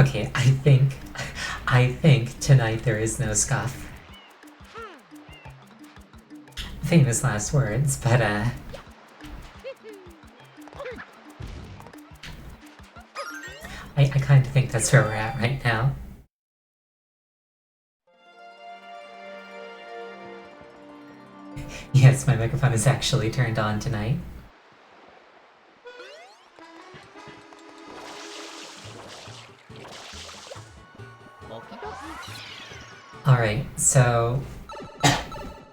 Okay, I think tonight there is no scuff. Famous last words, but I kind of think that's where we're at right now. Yes, my microphone is actually turned on tonight. Alright, so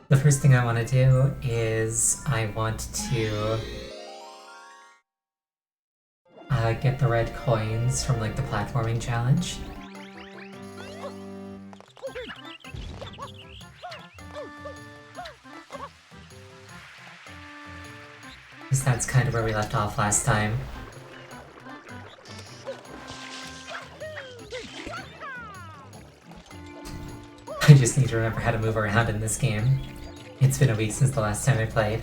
the first thing I want to do is I want to get the red coins from like the platforming challenge. Because that's kind of where we left off last time. I just need to remember how to move around in this game. It's been a week since the last time I played.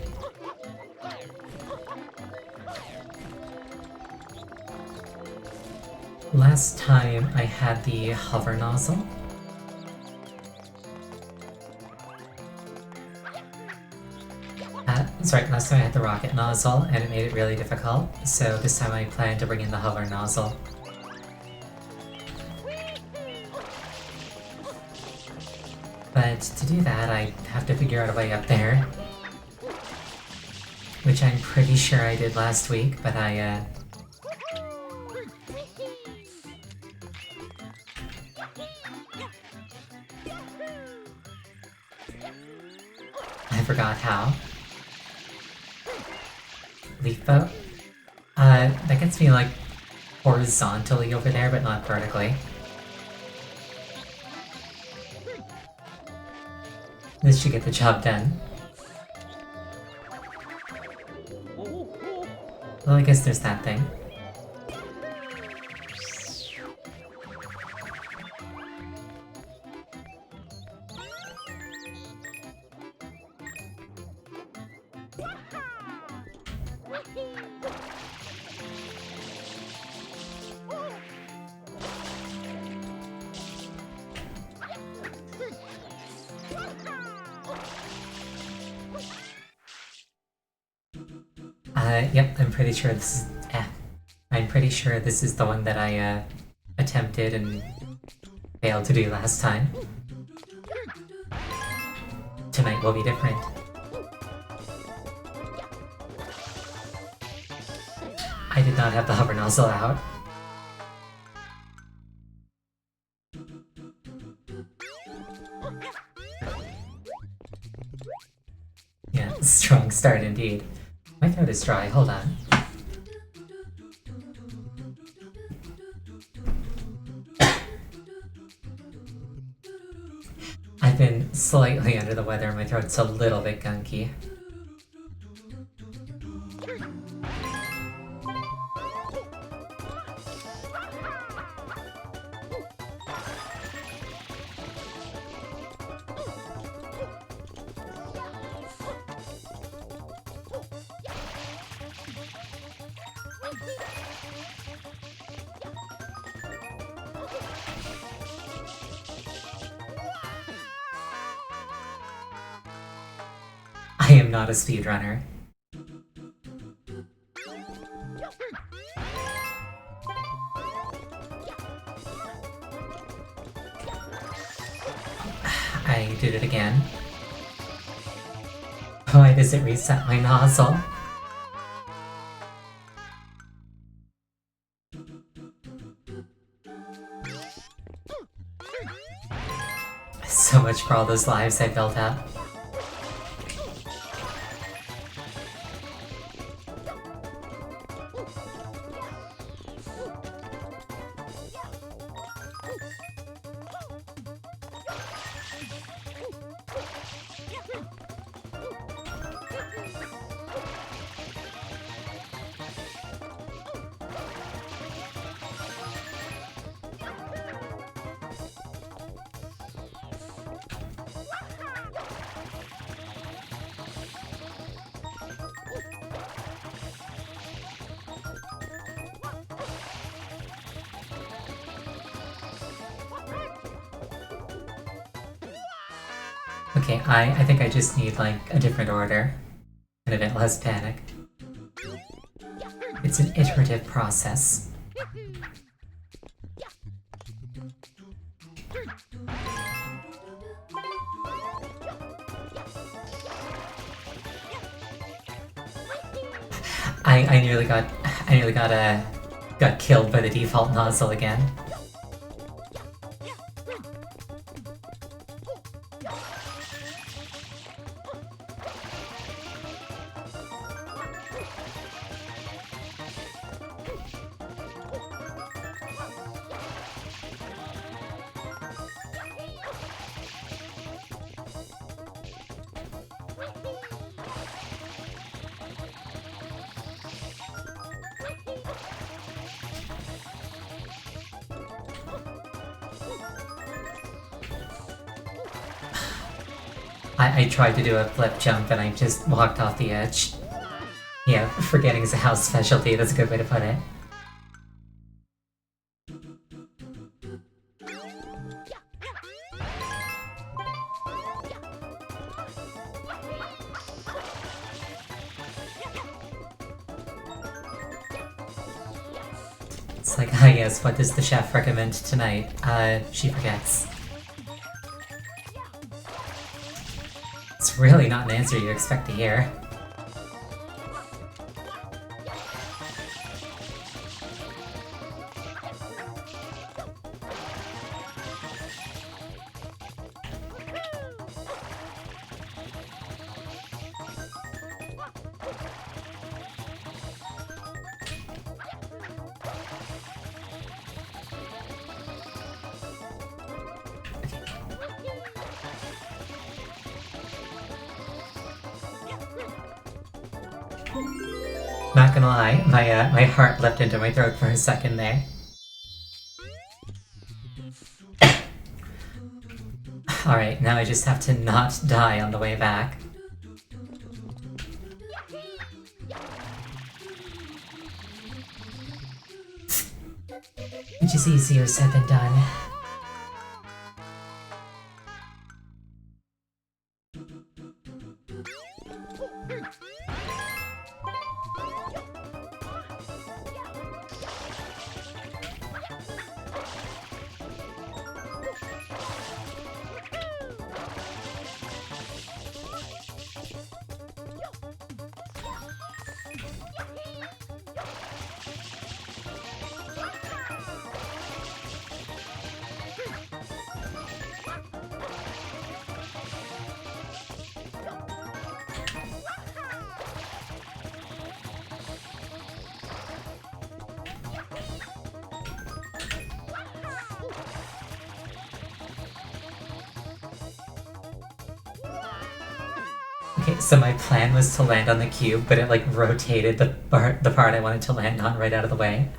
Last time I had the hover nozzle. Sorry, last time I had the rocket nozzle and it made it really difficult, so this time I plan to bring in the hover nozzle. But to do that, I have to figure out a way up there. Which I'm pretty sure I did last week, but I forgot how. Leaf boat? That gets me like horizontally over there, but not vertically. This should get the job done. Well, I guess there's that thing. Yep, I'm pretty sure this is... I'm pretty sure this is the one that I, attempted and failed to do last time. Tonight will be different. I did not have the hover nozzle out. Yeah, strong start indeed. My throat is dry, hold on. I've been slightly under the weather, my throat's a little bit gunky. I am not a speedrunner. I did it again. Why does it reset my nozzle? So much for all those lives I built up. Okay, I think I just need, like, a different order. And a bit less panic. It's an iterative process. I nearly got killed by the default nozzle again. I tried to do a flip jump and I just walked off the edge. Yeah, forgetting Zao's specialty, that's a good way to put it. It's like, ah yes, what does the chef recommend tonight? She forgets. It's really not an answer you expect to hear. Not gonna lie, my heart leapt into my throat for a second there. Alright, now I just have to not die on the way back. Which is easier said than done. Okay, so my plan was to land on the cube, but it like rotated the part I wanted to land on right out of the way.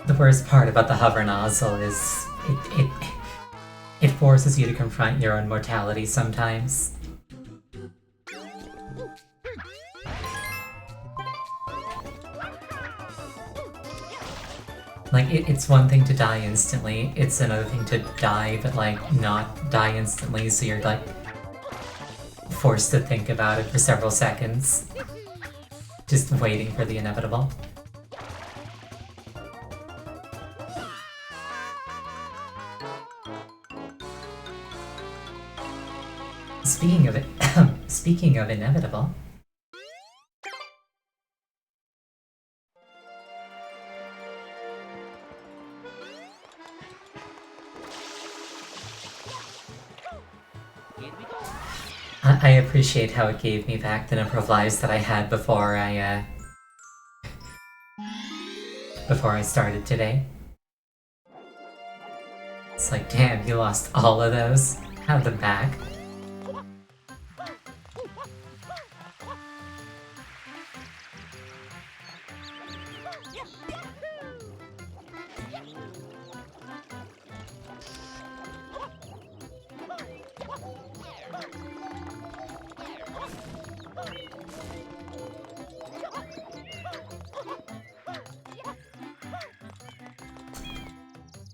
The worst part about the hover nozzle is it forces you to confront your own mortality sometimes. Like, it's one thing to die instantly, it's another thing to die, but like, not die instantly, so you're like, forced to think about it for several seconds. Just waiting for the inevitable. Speaking of inevitable. I appreciate how it gave me back the number of lives that I had before I started today. It's like, damn, you lost all of those. Have them back.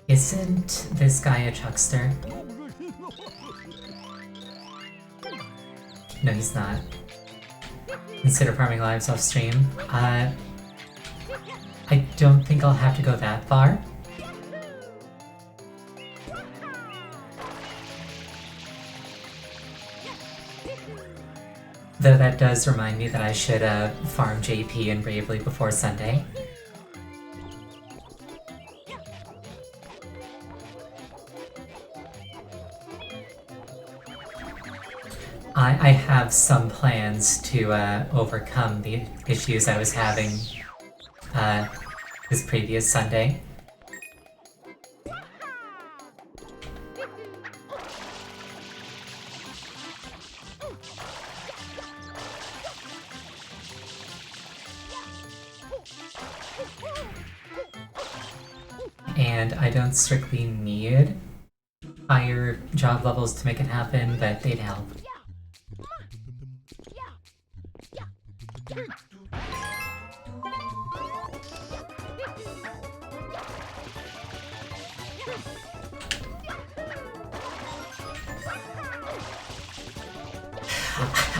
Isn't this guy a chuckster? No, he's not. Consider farming lives off stream. I don't think I'll have to go that far. Though that does remind me that I should farm JP and Bravely before Sunday. I have some plans to overcome the issues I was having this previous Sunday. And I don't strictly need higher job levels to make it happen, but they'd help.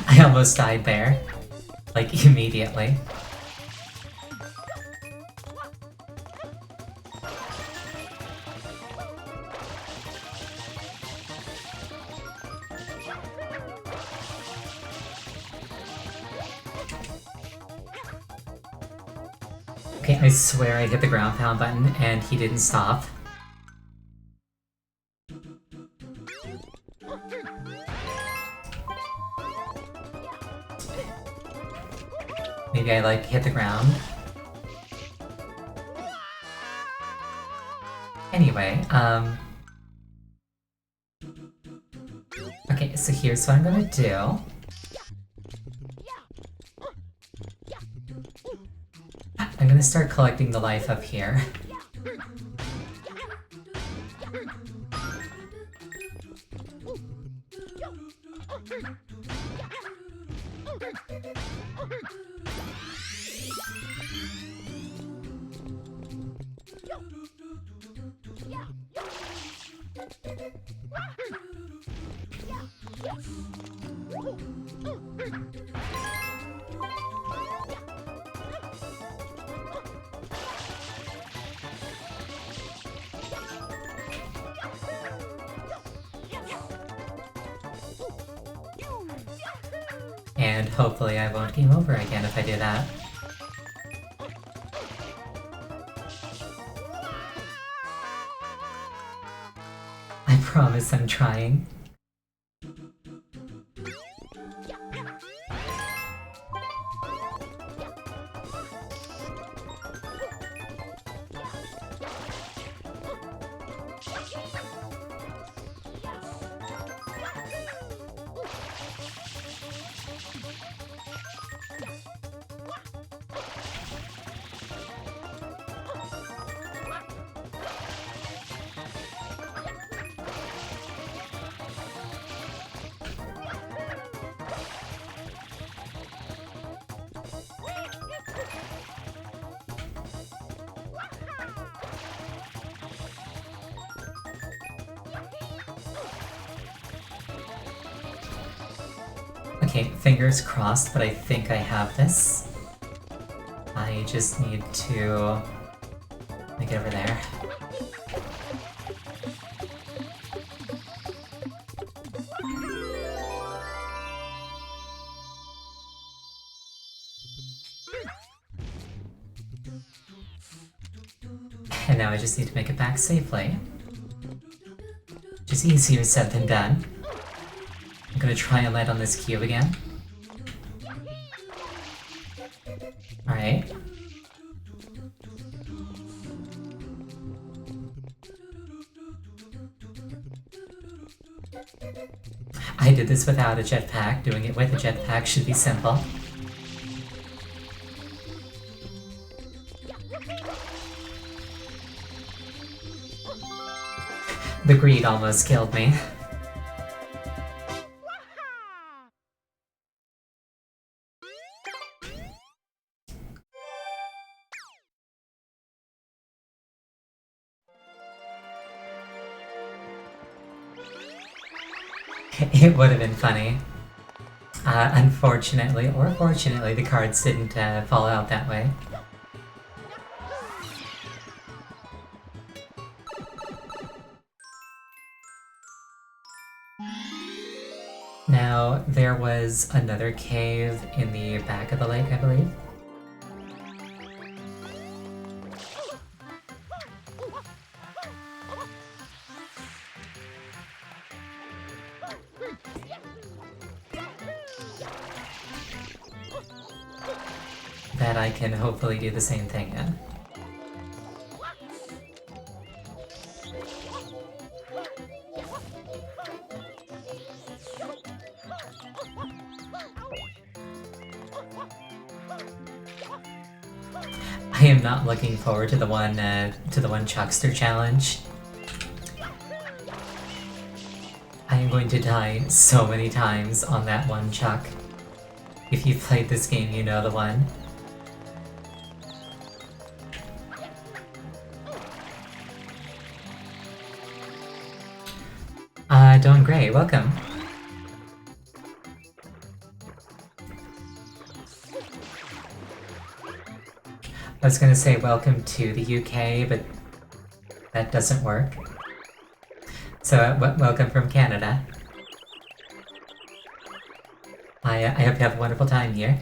I almost died there. Like, immediately. Okay, I swear I hit the ground pound button and he didn't stop. Maybe I like hit the ground. Anyway, okay, so here's what I'm gonna do. I'm gonna start collecting the life up here. And hopefully I won't game over again if I do that. I promise I'm trying. Okay, fingers crossed, but I think I have this. I just need to make it over there. And now I just need to make it back safely. Which is easier said than done. I'm gonna try and land on this cube again. Alright. I did this without a jetpack. Doing it with a jetpack should be simple. The greed almost killed me. It would have been funny. Unfortunately, or fortunately, the cards didn't fall out that way. Now, there was another cave in the back of the lake, I believe. That I can hopefully do the same thing in. I am not looking forward to the one Chuckster challenge. I am going to die so many times on that one Chuck. If you've played this game, you know the one. Doing great, welcome. I was gonna say welcome to the UK, but that doesn't work. So, welcome from Canada. I hope you have a wonderful time here.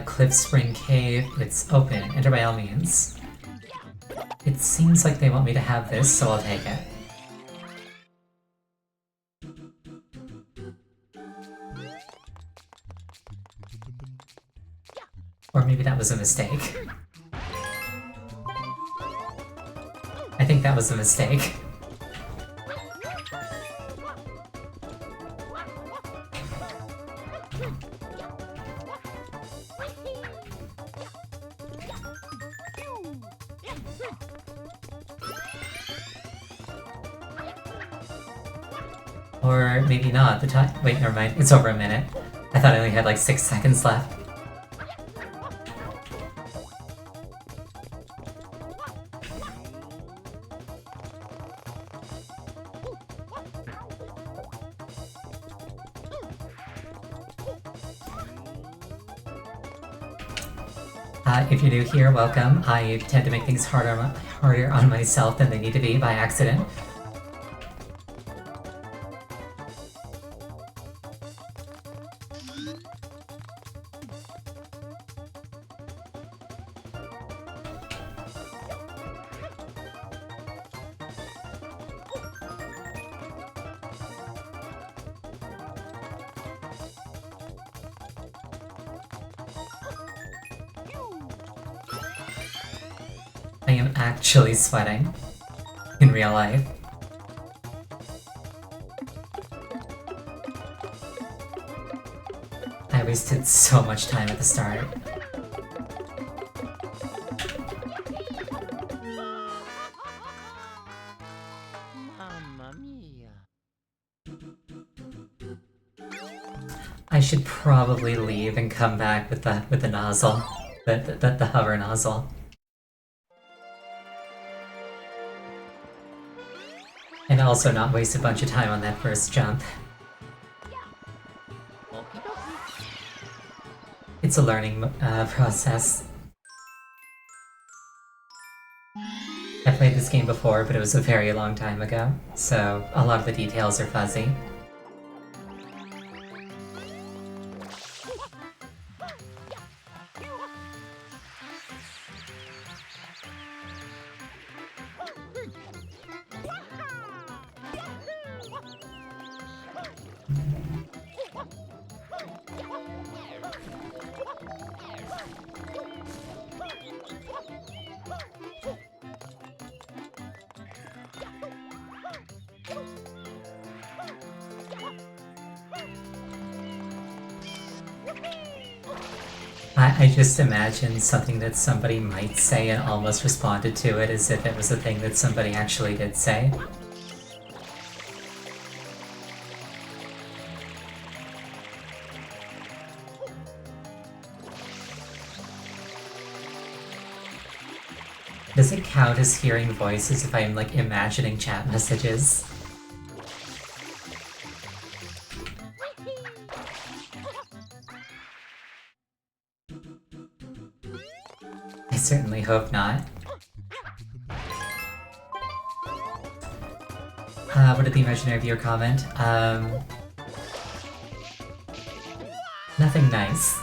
Cliff Spring Cave, it's open, enter by all means. It seems like they want me to have this, so I'll take it. Or maybe that was a mistake. I think that was a mistake. Or maybe not. The time. Wait, never mind. It's over a minute. I thought I only had like 6 seconds left. If you're new here, welcome. I tend to make things harder on myself than they need to be by accident. I am actually sweating in real life. I wasted so much time at the start. Mamma mia. I should probably leave and come back with the nozzle, the hover nozzle. And also not waste a bunch of time on that first jump. It's a learning process. I played this game before, but it was a very long time ago, so a lot of the details are fuzzy. I just imagine something that somebody might say and almost responded to it as if it was a thing that somebody actually did say. Does it count as hearing voices if I'm like imagining chat messages? I certainly hope not. What did the imaginary viewer comment? Nothing nice.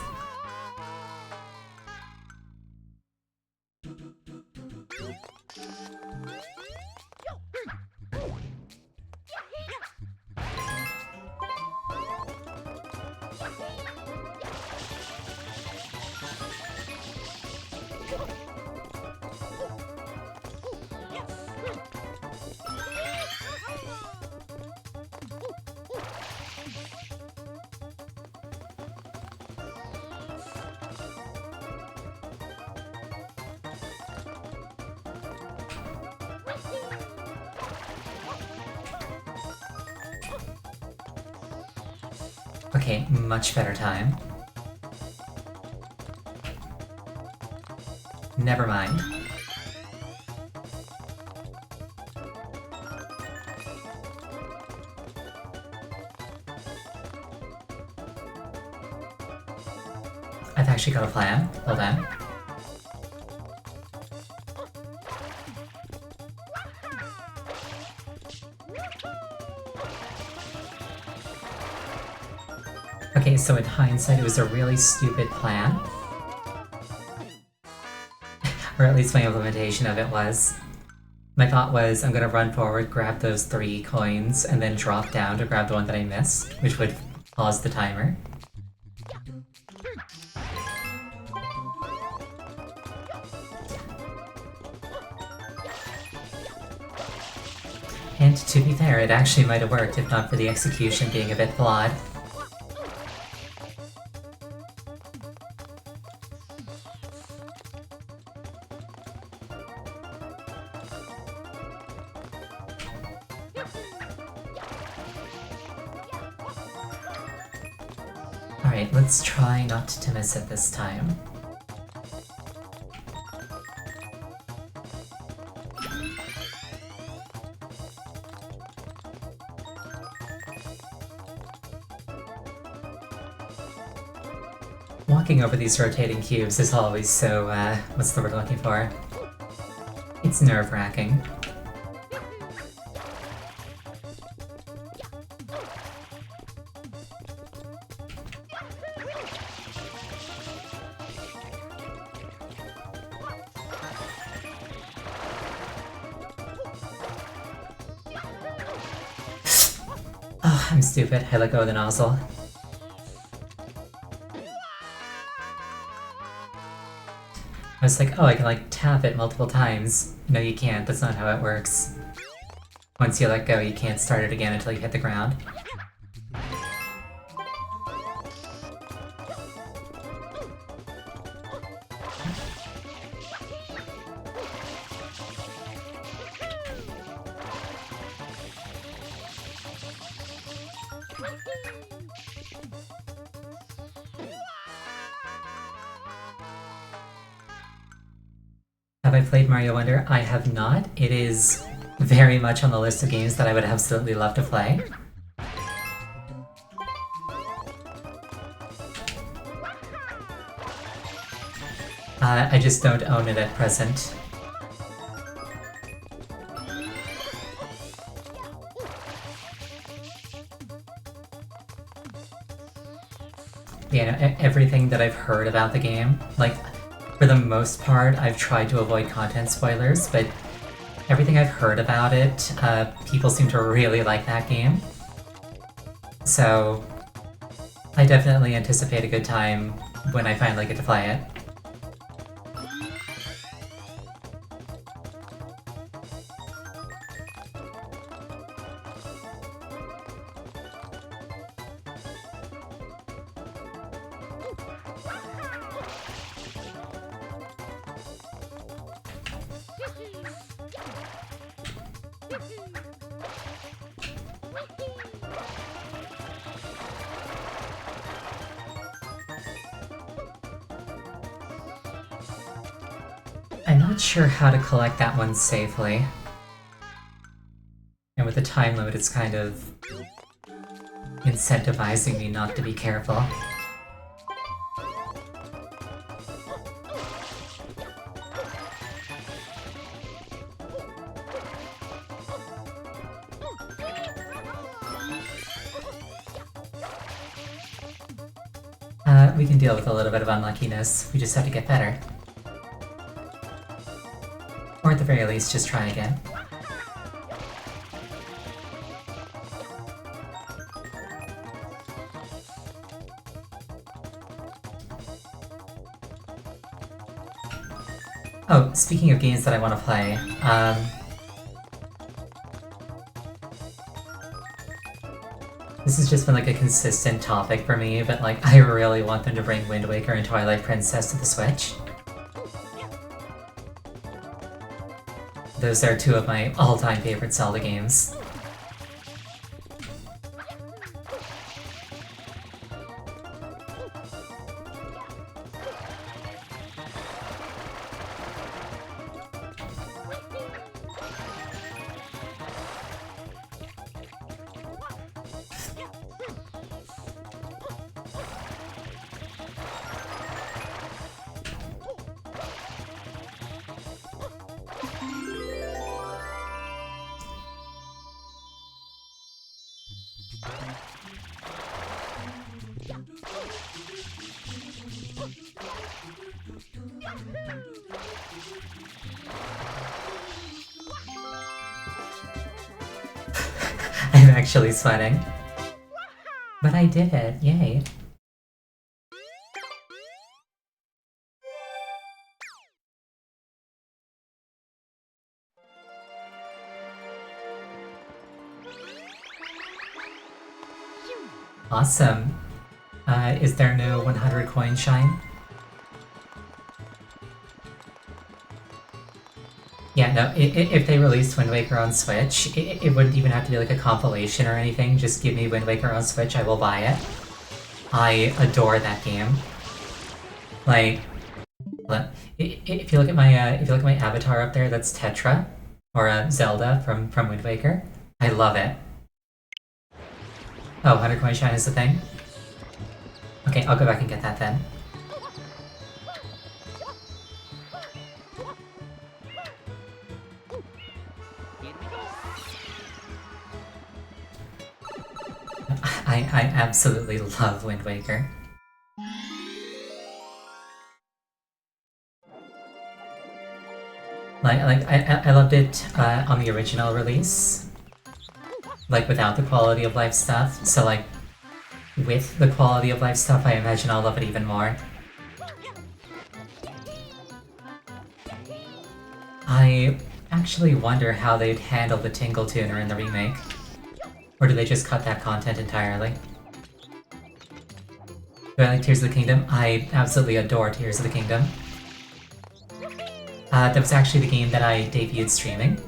Okay, much better time. Never mind. I've actually got a plan. Hold on. Okay, so in hindsight, it was a really stupid plan. Or at least my implementation of it was. My thought was, I'm gonna run forward, grab those 3 coins, and then drop down to grab the one that I missed, which would pause the timer. And to be fair, it actually might have worked if not for the execution being a bit flawed. Alright, let's try not to miss it this time. Walking over these rotating cubes is always so, what's the word I'm looking for? It's nerve-wracking. Oh, I'm stupid. I let go of the nozzle. I was like, oh, I can like tap it multiple times. No, you can't. That's not how it works. Once you let go, you can't start it again until you hit the ground. Have I played Mario Wonder? I have not. It is very much on the list of games that I would absolutely love to play. I just don't own it at present. Yeah, everything that I've heard about the game, like, for the most part, I've tried to avoid content spoilers, but everything I've heard about it, people seem to really like that game. So, I definitely anticipate a good time when I finally get to play it. I'm not sure how to collect that one safely. And with the time limit, it's kind of incentivizing me not to be careful. We can deal with a little bit of unluckiness. We just have to get better. Or at the very least, just try again. Oh, speaking of games that I want to play, this has just been like a consistent topic for me, but like I really want them to bring Wind Waker and Twilight Princess to the Switch. Those are two of my all-time favorite Zelda games. I'm actually sweating. But I did it, yay. Awesome. Is there no 100 coin shine? Yeah, no, if they released Wind Waker on Switch, it wouldn't even have to be like a compilation or anything. Just give me Wind Waker on Switch, I will buy it. I adore that game. Like, if you look at my avatar up there, that's Tetra, or Zelda from Wind Waker. I love it. Oh, 100 coin shine is the thing? Okay, I'll go back and get that then. I absolutely love Wind Waker. I loved it on the original release. Like, without the quality of life stuff. So, like, with the quality of life stuff, I imagine I'll love it even more. I actually wonder how they'd handle the Tingle Tuner in the remake. Or do they just cut that content entirely? Do I like Tears of the Kingdom? I absolutely adore Tears of the Kingdom. That was actually the game that I debuted streaming.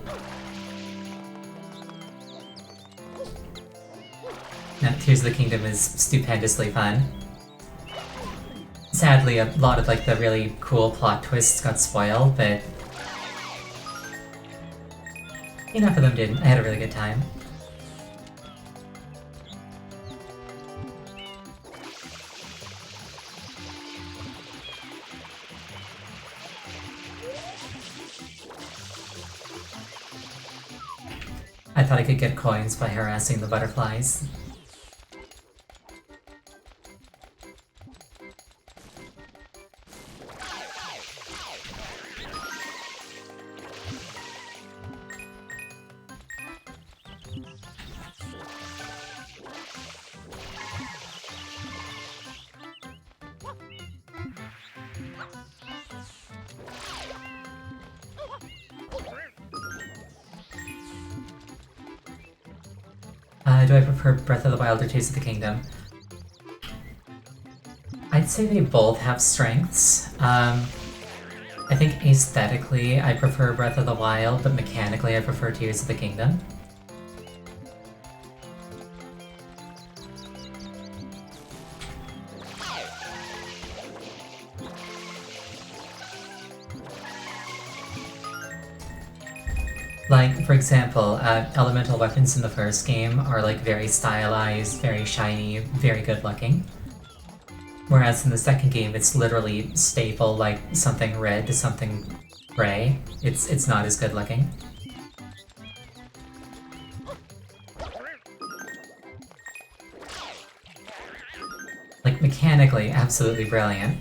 Now, Tears of the Kingdom is stupendously fun. Sadly, a lot of like the really cool plot twists got spoiled, but enough of them didn't. I had a really good time. I thought I could get coins by harassing the butterflies. Do I prefer Breath of the Wild or Tears of the Kingdom? I'd say they both have strengths. I I think aesthetically I prefer Breath of the Wild, but mechanically I prefer Tears of the Kingdom. Like, for example, elemental weapons in the first game are like very stylized, very shiny, very good looking. Whereas in the second game, it's literally staple, like something red to something gray. It's not as good looking. Like, mechanically, absolutely brilliant.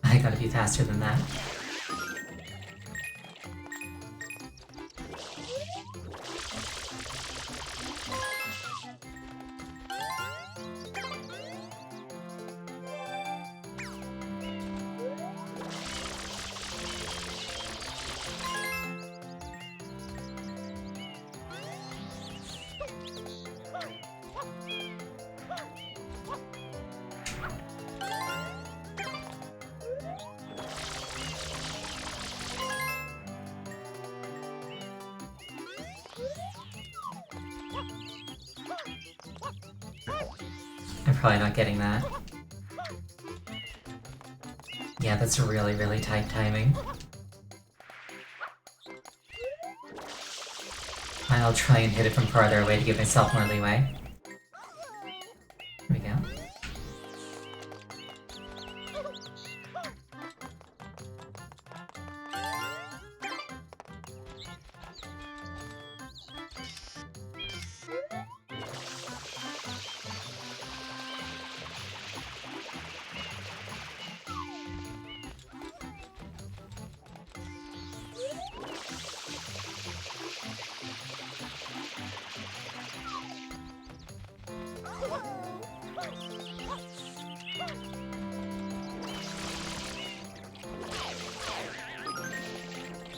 I gotta be faster than that. I'm probably not getting that. Yeah, that's really, really tight timing. I'll try and hit it from farther away to give myself more leeway. Here we go.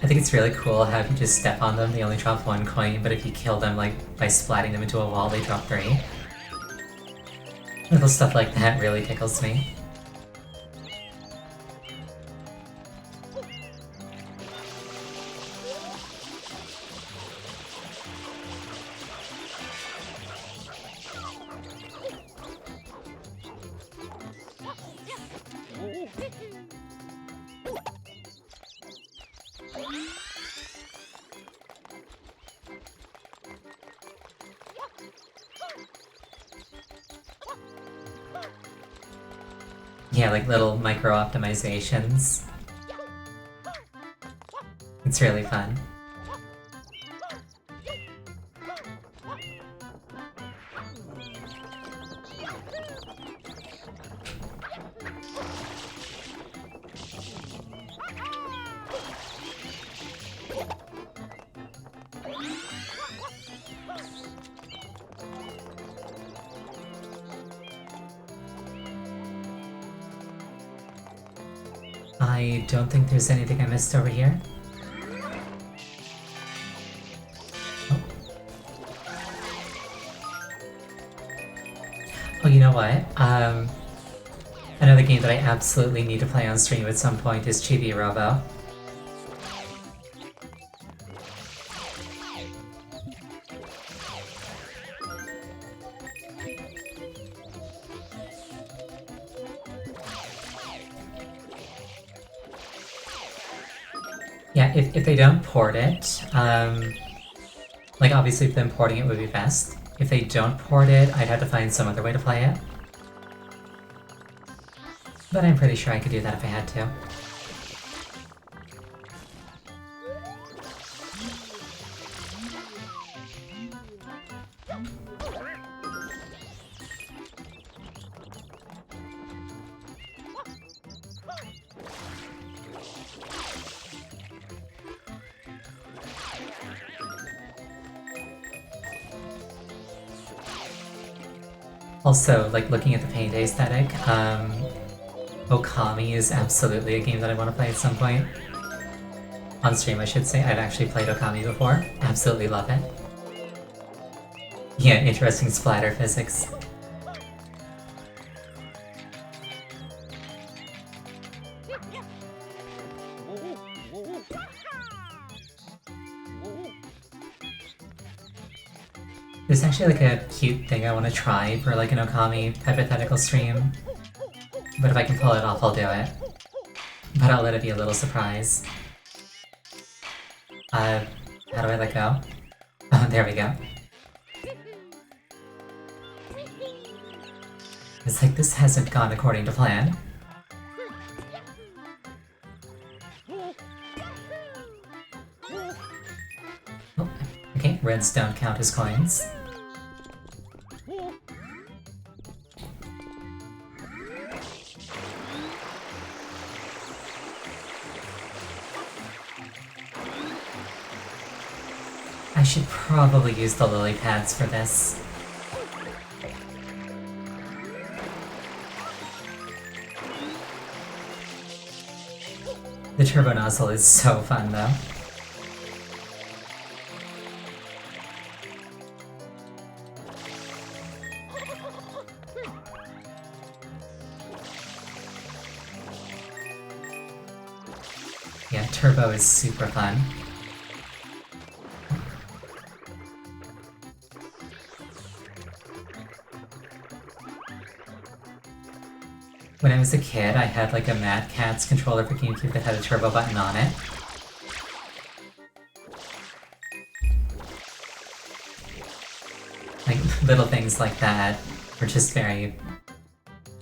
I think it's really cool how if you just step on them, they only drop 1 coin, but if you kill them, like, by splatting them into a wall, they drop 3. Little stuff like that really tickles me. Yeah, like little micro-optimizations. It's really fun. I don't think there's anything I missed over here. Oh, oh, you know what? Another game that I absolutely need to play on stream at some point is Chibi Robo. Yeah, if they don't port it, like obviously them porting it would be best. If they don't port it, I'd have to find some other way to play it. But I'm pretty sure I could do that if I had to. Also, like, looking at the Paint aesthetic, Okami is absolutely a game that I want to play at some point. On stream, I should say. I've actually played Okami before. Absolutely love it. Yeah, interesting splatter physics. There's actually like a cute thing I want to try for like an Okami hypothetical stream. But if I can pull it off, I'll do it. But I'll let it be a little surprise. How do I let go? Oh, there we go. It's like this hasn't gone according to plan. Oh, okay, reds don't count as coins. I should probably use the lily pads for this. The turbo nozzle is so fun though. Yeah, turbo is super fun. When I was a kid, I had like a Mad Catz controller for GameCube that had a turbo button on it. Like, little things like that were just very...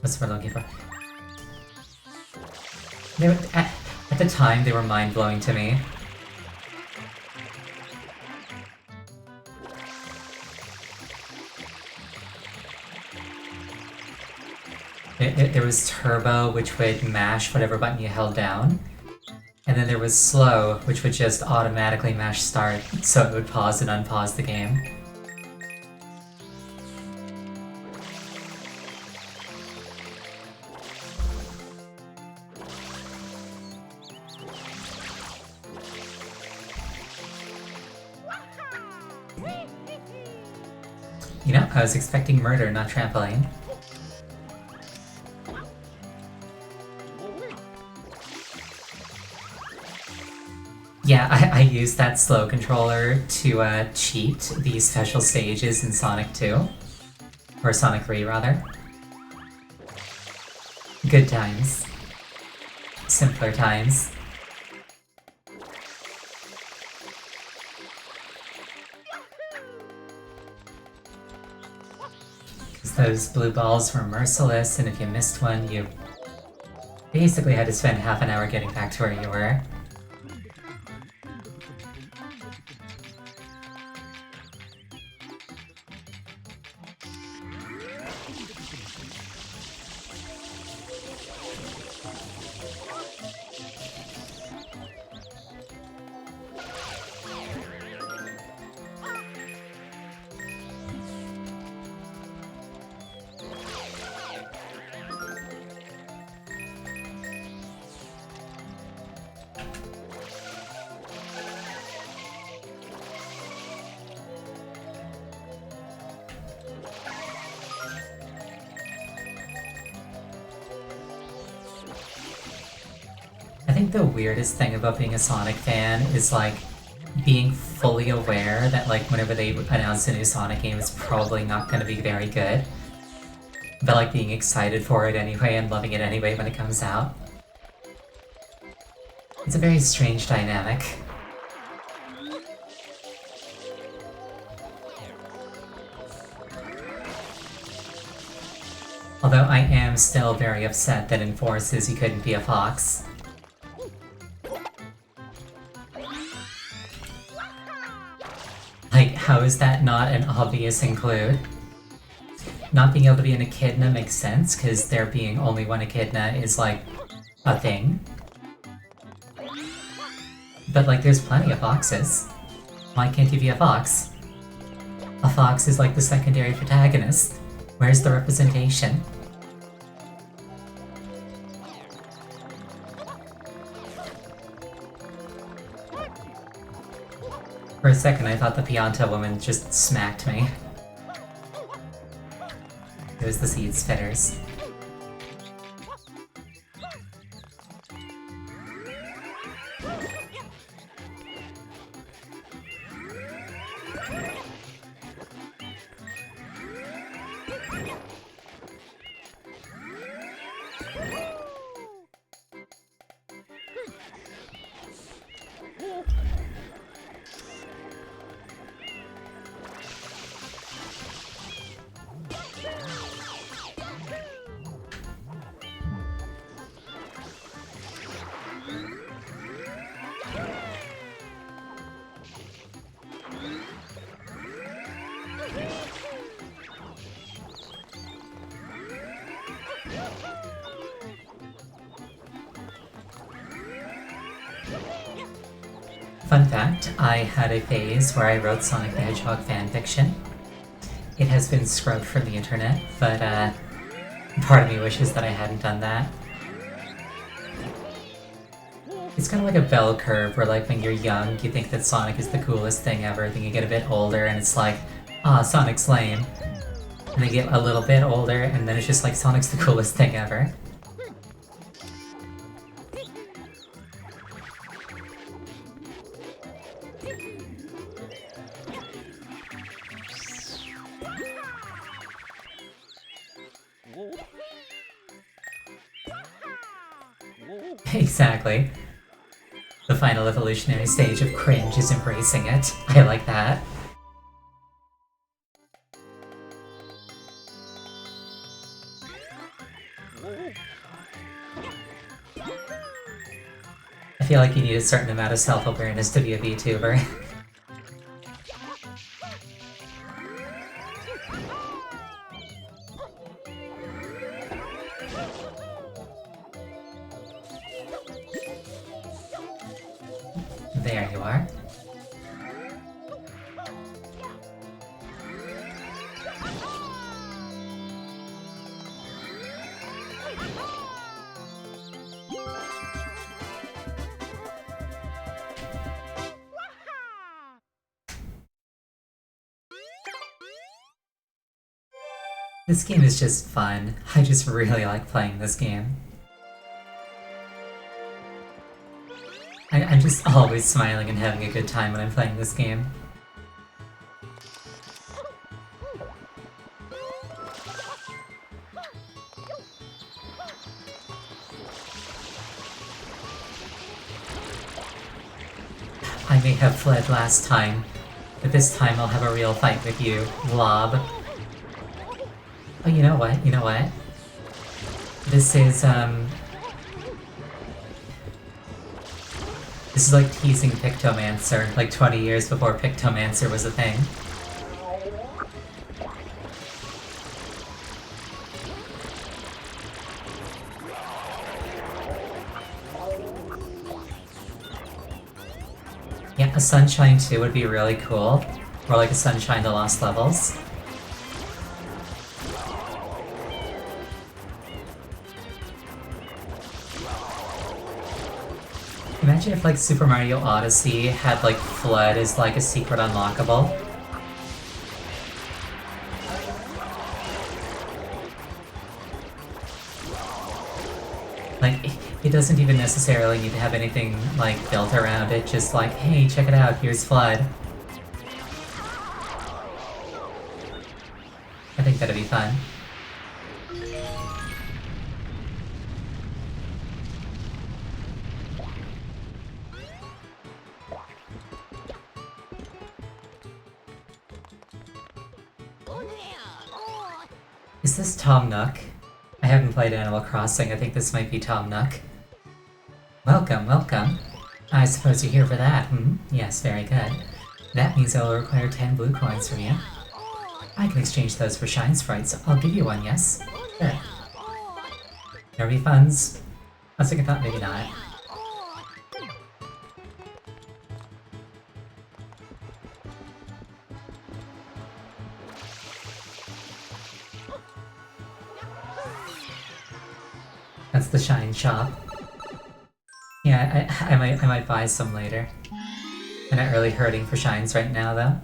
What's the word I'm looking for? They were, at the time, they were mind-blowing to me. There was turbo, which would mash whatever button you held down. And then there was slow, which would just automatically mash start, so it would pause and unpause the game. You know, I was expecting murder, not trampoline. Yeah, I used that slow controller to cheat the special stages in Sonic 2. Or Sonic 3, rather. Good times. Simpler times. Because those blue balls were merciless, and if you missed one, you basically had to spend half an hour getting back to where you were. I think the weirdest thing about being a Sonic fan is like being fully aware that like whenever they announce a new Sonic game it's probably not going to be very good. But like being excited for it anyway and loving it anyway when it comes out. It's a very strange dynamic. Although I am still very upset that in Forces you couldn't be a fox. Like, how is that not an obvious include? Not being able to be an echidna makes sense, because there being only one echidna is like a thing. But like, there's plenty of foxes. Why can't you be a fox? A fox is like the secondary protagonist. Where's the representation? For a second, I thought the Pianta woman just smacked me. It was the seed spitters. Fun fact, I had a phase where I wrote Sonic the Hedgehog fanfiction. It has been scrubbed from the internet, but part of me wishes that I hadn't done that. It's kind of like a bell curve where like when you're young, you think that Sonic is the coolest thing ever, then you get a bit older and it's like, ah, Sonic's lame. And then you get a little bit older and then it's just like, Sonic's the coolest thing ever. Exactly. The final evolutionary stage of cringe is embracing it. I like that. I feel like you need a certain amount of self-awareness to be a VTuber. There you are. This game is just fun. I just really like playing this game. I'm just always smiling and having a good time when I'm playing this game. I may have fled last time, but this time I'll have a real fight with you, Lob. Oh, you know what? You know what? This is like teasing Pictomancer, like 20 years before Pictomancer was a thing. Yeah, a Sunshine 2 would be really cool. Or like a Sunshine The Lost Levels. Imagine if like Super Mario Odyssey had like Flood as like a secret unlockable. Like, it doesn't even necessarily need to have anything like built around it, just like, hey, check it out, here's Flood. I think that'd be fun. Is this Tom Nook? I haven't played Animal Crossing, I think this might be Tom Nook. Welcome, welcome. I suppose you're here for that, hmm? Yes, very good. That means I will require 10 blue coins from you. I can exchange those for Shine Sprites, I'll give you one, yes? Good. No refunds? I was thinking, I thought maybe not. That's the Shine Shop. Yeah, I might buy some later. I'm not really hurting for shines right now, though.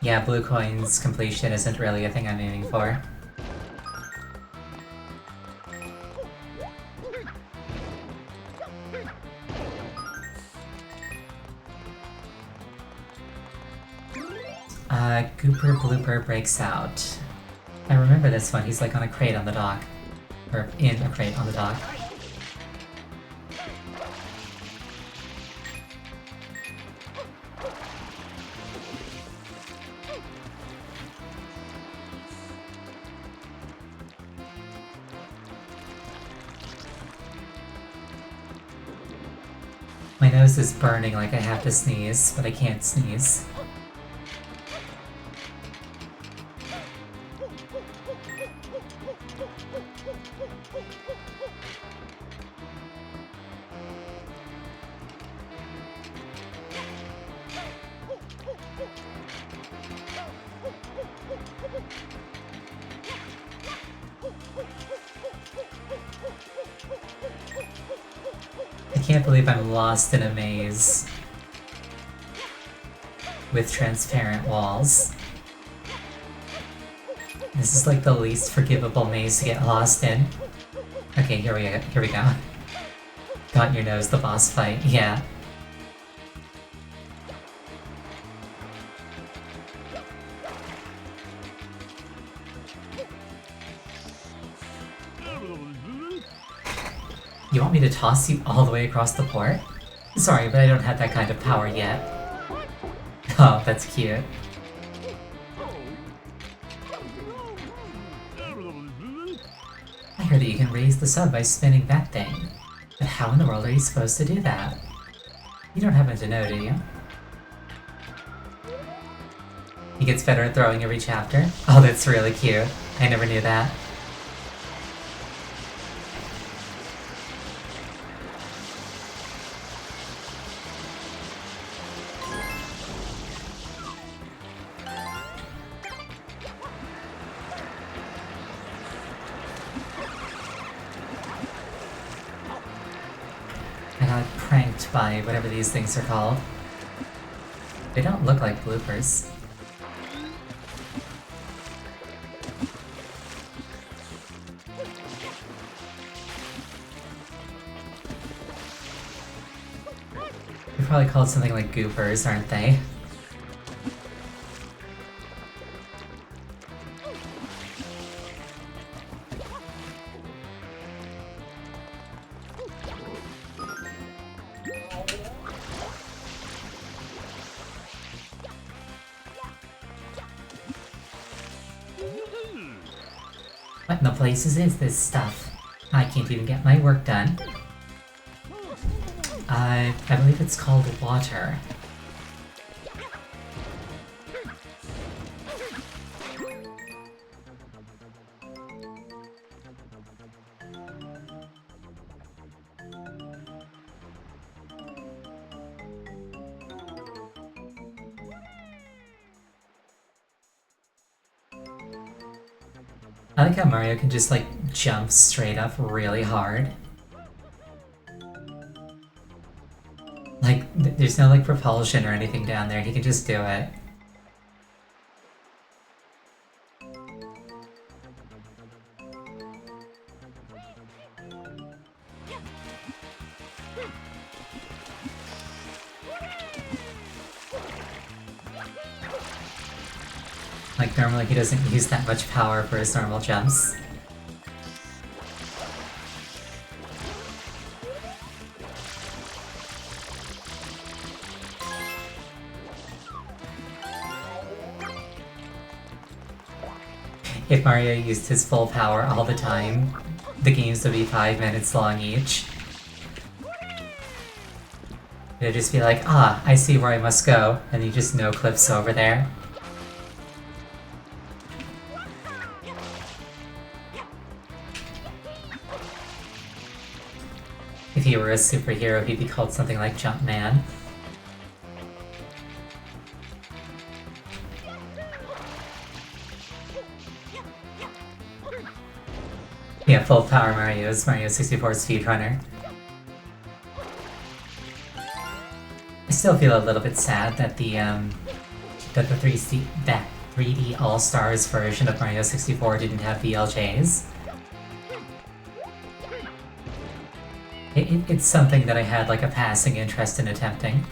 Yeah, blue coins completion isn't really a thing I'm aiming for. Gooper Blooper breaks out. I remember this one, he's like on a crate on the dock. Or in a crate on the dock. My nose is burning like I have to sneeze, but I can't sneeze. I can't believe I'm lost in a maze with transparent walls. This is like the least forgivable maze to get lost in. Okay, here we go. Got your nose, the boss fight, yeah. You want me to toss you all the way across the port? Sorry, but I don't have that kind of power yet. Oh, that's cute. I heard that you can raise the sub by spinning that thing. But how in the world are you supposed to do that? You don't happen to know, do you? He gets better at throwing every chapter? Oh, that's really cute. I never knew that. I got pranked by whatever these things are called. They don't look like bloopers. They're probably called something like goopers, aren't they? What in the places is this stuff? I can't even get my work done. I believe it's called water. I like how Mario can just like jump straight up really hard. Like, there's no like propulsion or anything down there, he can just do it. Like, normally he doesn't use that much power for his normal jumps. If Mario used his full power all the time, the games would be 5 minutes long each. It'd just be like, ah, I see where I must go, and you just no clips over there. If he were a superhero, he'd be called something like Jumpman. Yeah, full power Mario is Mario 64 speedrunner. I still feel a little bit sad that the 3D All-Stars version of Mario 64 didn't have VLJs. It's something that I had like a passing interest in attempting.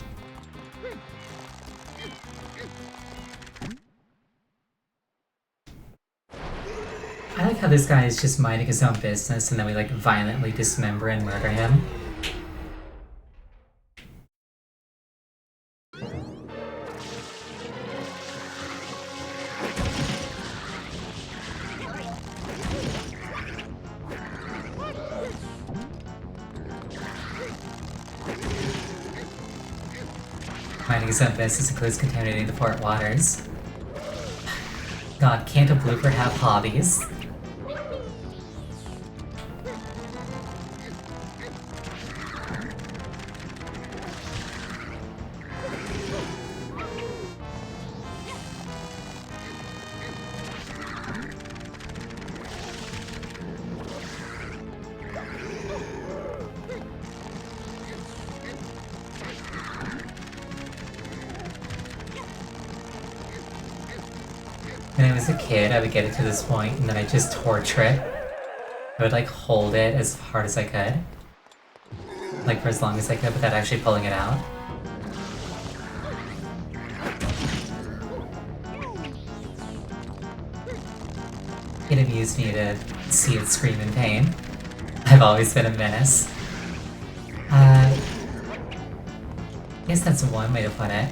I like how this guy is just minding his own business and then we like violently dismember and murder him. Minding his own business includes contaminating the port waters. God, can't a blooper have hobbies? When I was a kid, I would get it to this point and then I'd just torture it. I would like hold it as hard as I could. Like for as long as I could without actually pulling it out. It amused me to see it scream in pain. I've always been a menace. I guess that's one way to put it.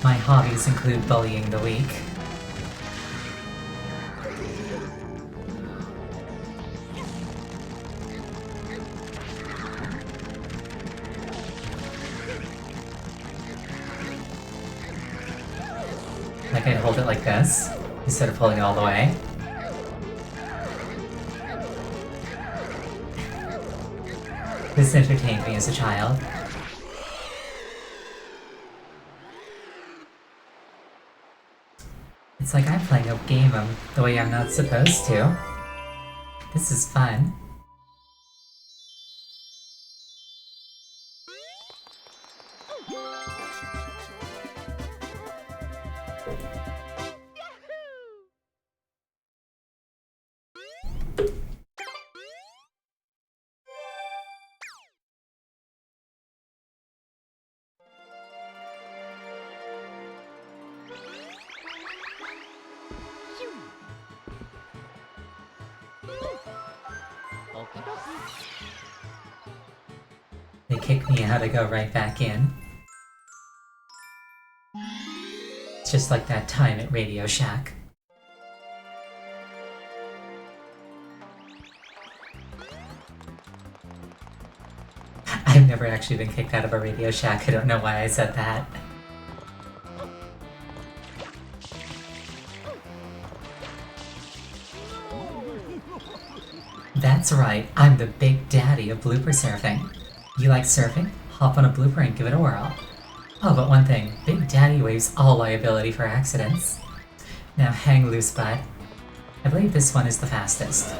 My hobbies include bullying the weak. Like I'd hold it like this, instead of pulling it all the way. This entertained me as a child. It's like I'm playing a game the way I'm not supposed to. This is fun. They kick me out, I go right back in. It's just like that time at Radio Shack. I've never actually been kicked out of a Radio Shack, I don't know why I said that. That's right, I'm the big daddy of blooper surfing. You like surfing? Hop on a blooper and give it a whirl. Oh, but one thing, Big Daddy waives all liability for accidents. Now hang loose, bud. I believe this one is the fastest.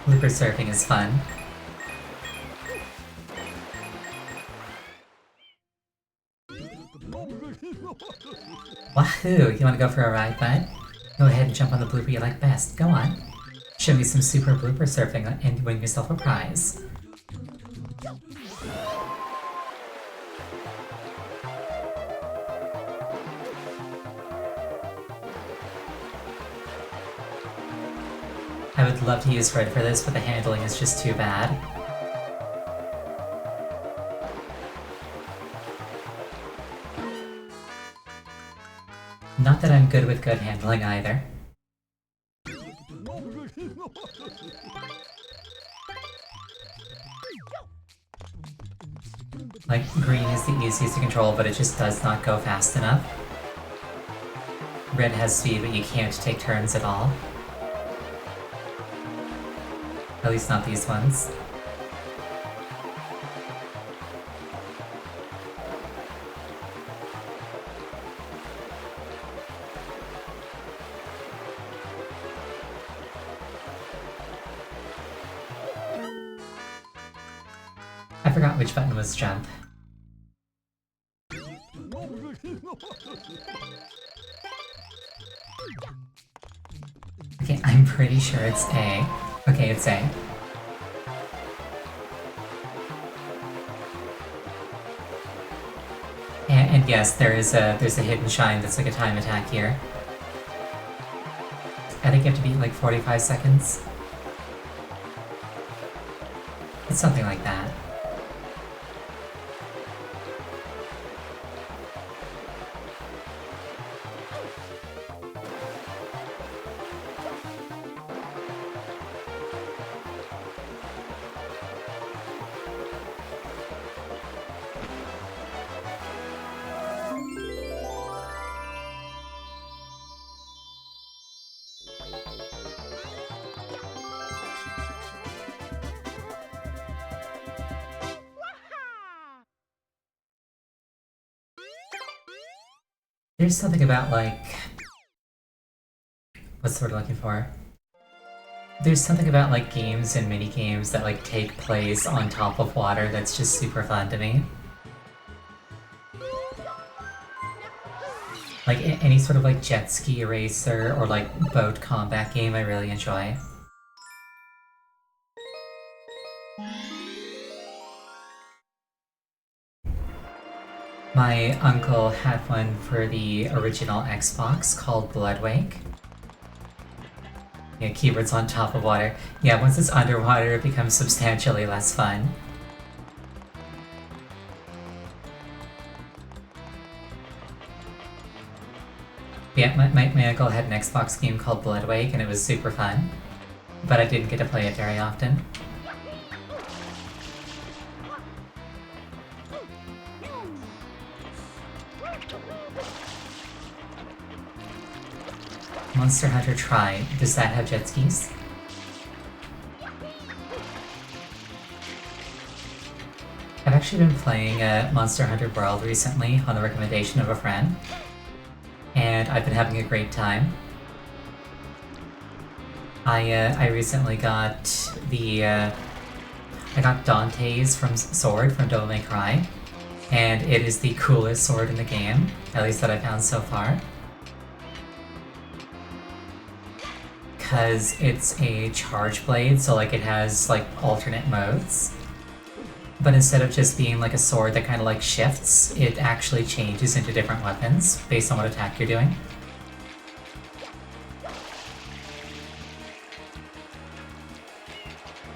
Blooper surfing is fun. Wahoo! You wanna go for a ride, bud? Go ahead and jump on the blooper you like best. Go on. Show me some super blooper surfing and win yourself a prize. I would love to use Red for this, but the handling is just too bad. Not that I'm good with good handling either. Like, green is the easiest to control, but it just does not go fast enough. Red has speed, but you can't take turns at all. At least not these ones. I forgot which button was jump. Okay, I'm pretty sure it's A. Okay, it's A. And yes, there's a hidden shine that's like a time attack here. I think you have to beat like 45 seconds. It's something like that. There's something about, like... what's the word I'm looking for? There's something about, like, games and mini-games that, like, take place on top of water that's just super fun to me. Like, any sort of, like, jet ski racer or, like, boat combat game I really enjoy. My uncle had one for the original Xbox called Bloodwake. Yeah, keyboards on top of water. Yeah, once it's underwater, it becomes substantially less fun. Yeah, my uncle had an Xbox game called Bloodwake, and it was super fun. But I didn't get to play it very often. Monster Hunter Tri, does that have jet skis? I've actually been playing Monster Hunter World recently on the recommendation of a friend, and I've been having a great time. I recently got the I got Dante's sword from Devil May Cry, and it is the coolest sword in the game, at least that I've found so far. Because it's a charge blade, so like it has like alternate modes. But instead of just being like a sword that kind of like shifts, it actually changes into different weapons based on what attack you're doing.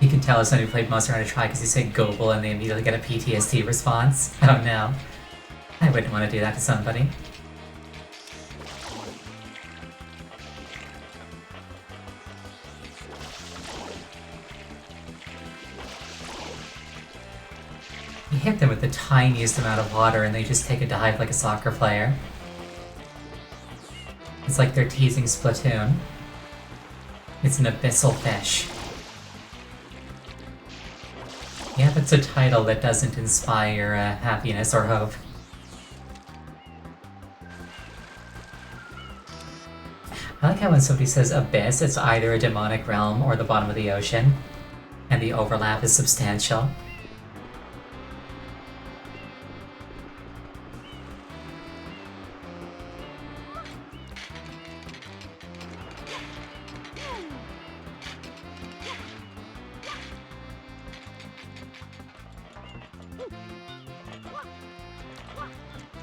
You can tell as somebody who played Monster Hunter Tri because you say Gobel and they immediately get a PTSD response. Oh no. I wouldn't want to do that to somebody. You hit them with the tiniest amount of water and they just take a dive like a soccer player. It's like they're teasing Splatoon. It's an abyssal fish. Yeah, that's a title that doesn't inspire happiness or hope. I like how when somebody says abyss, it's either a demonic realm or the bottom of the ocean, and the overlap is substantial.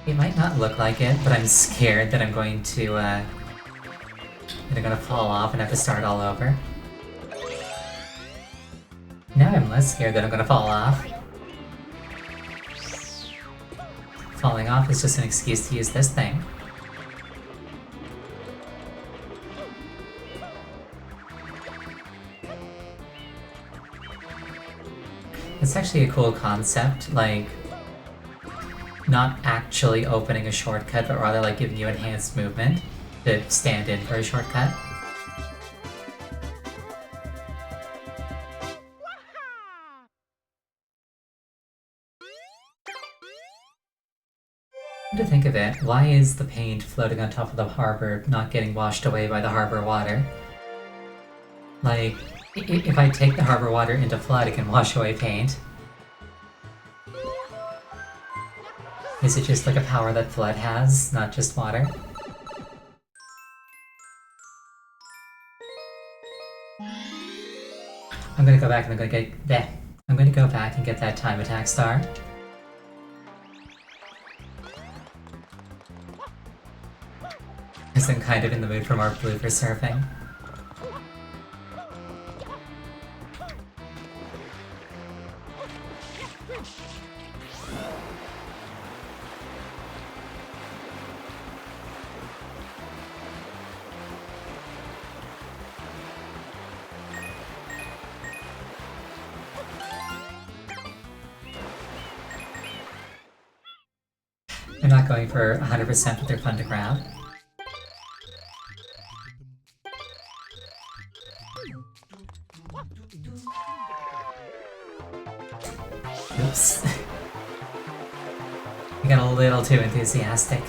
It might not look like it, but I'm scared that I'm going to, that I'm gonna fall off and have to start all over. Now I'm less scared that I'm gonna fall off. Falling off is just an excuse to use this thing. It's actually a cool concept, like, not actually opening a shortcut, but rather like giving you enhanced movement. to stand in for a shortcut. To think of it, why is the paint floating on top of the harbor not getting washed away by the harbor water? Like, if I take the harbor water into flood, it can wash away paint. Is it just like a power that flood has, not just water? I'm gonna go back and I'm gonna go back and get that time attack star. Because I'm kind of in the mood for more blue for surfing. I'm not going for 100%, but they're fun to grab. Oops. I got a little too enthusiastic.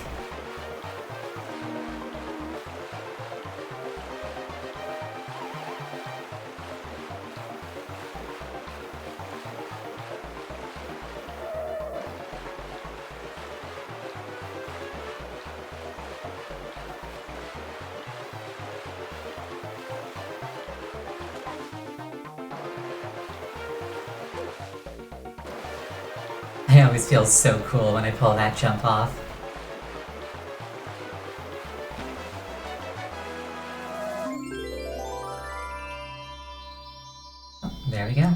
I always feel so cool when I pull that jump off. Oh, there we go.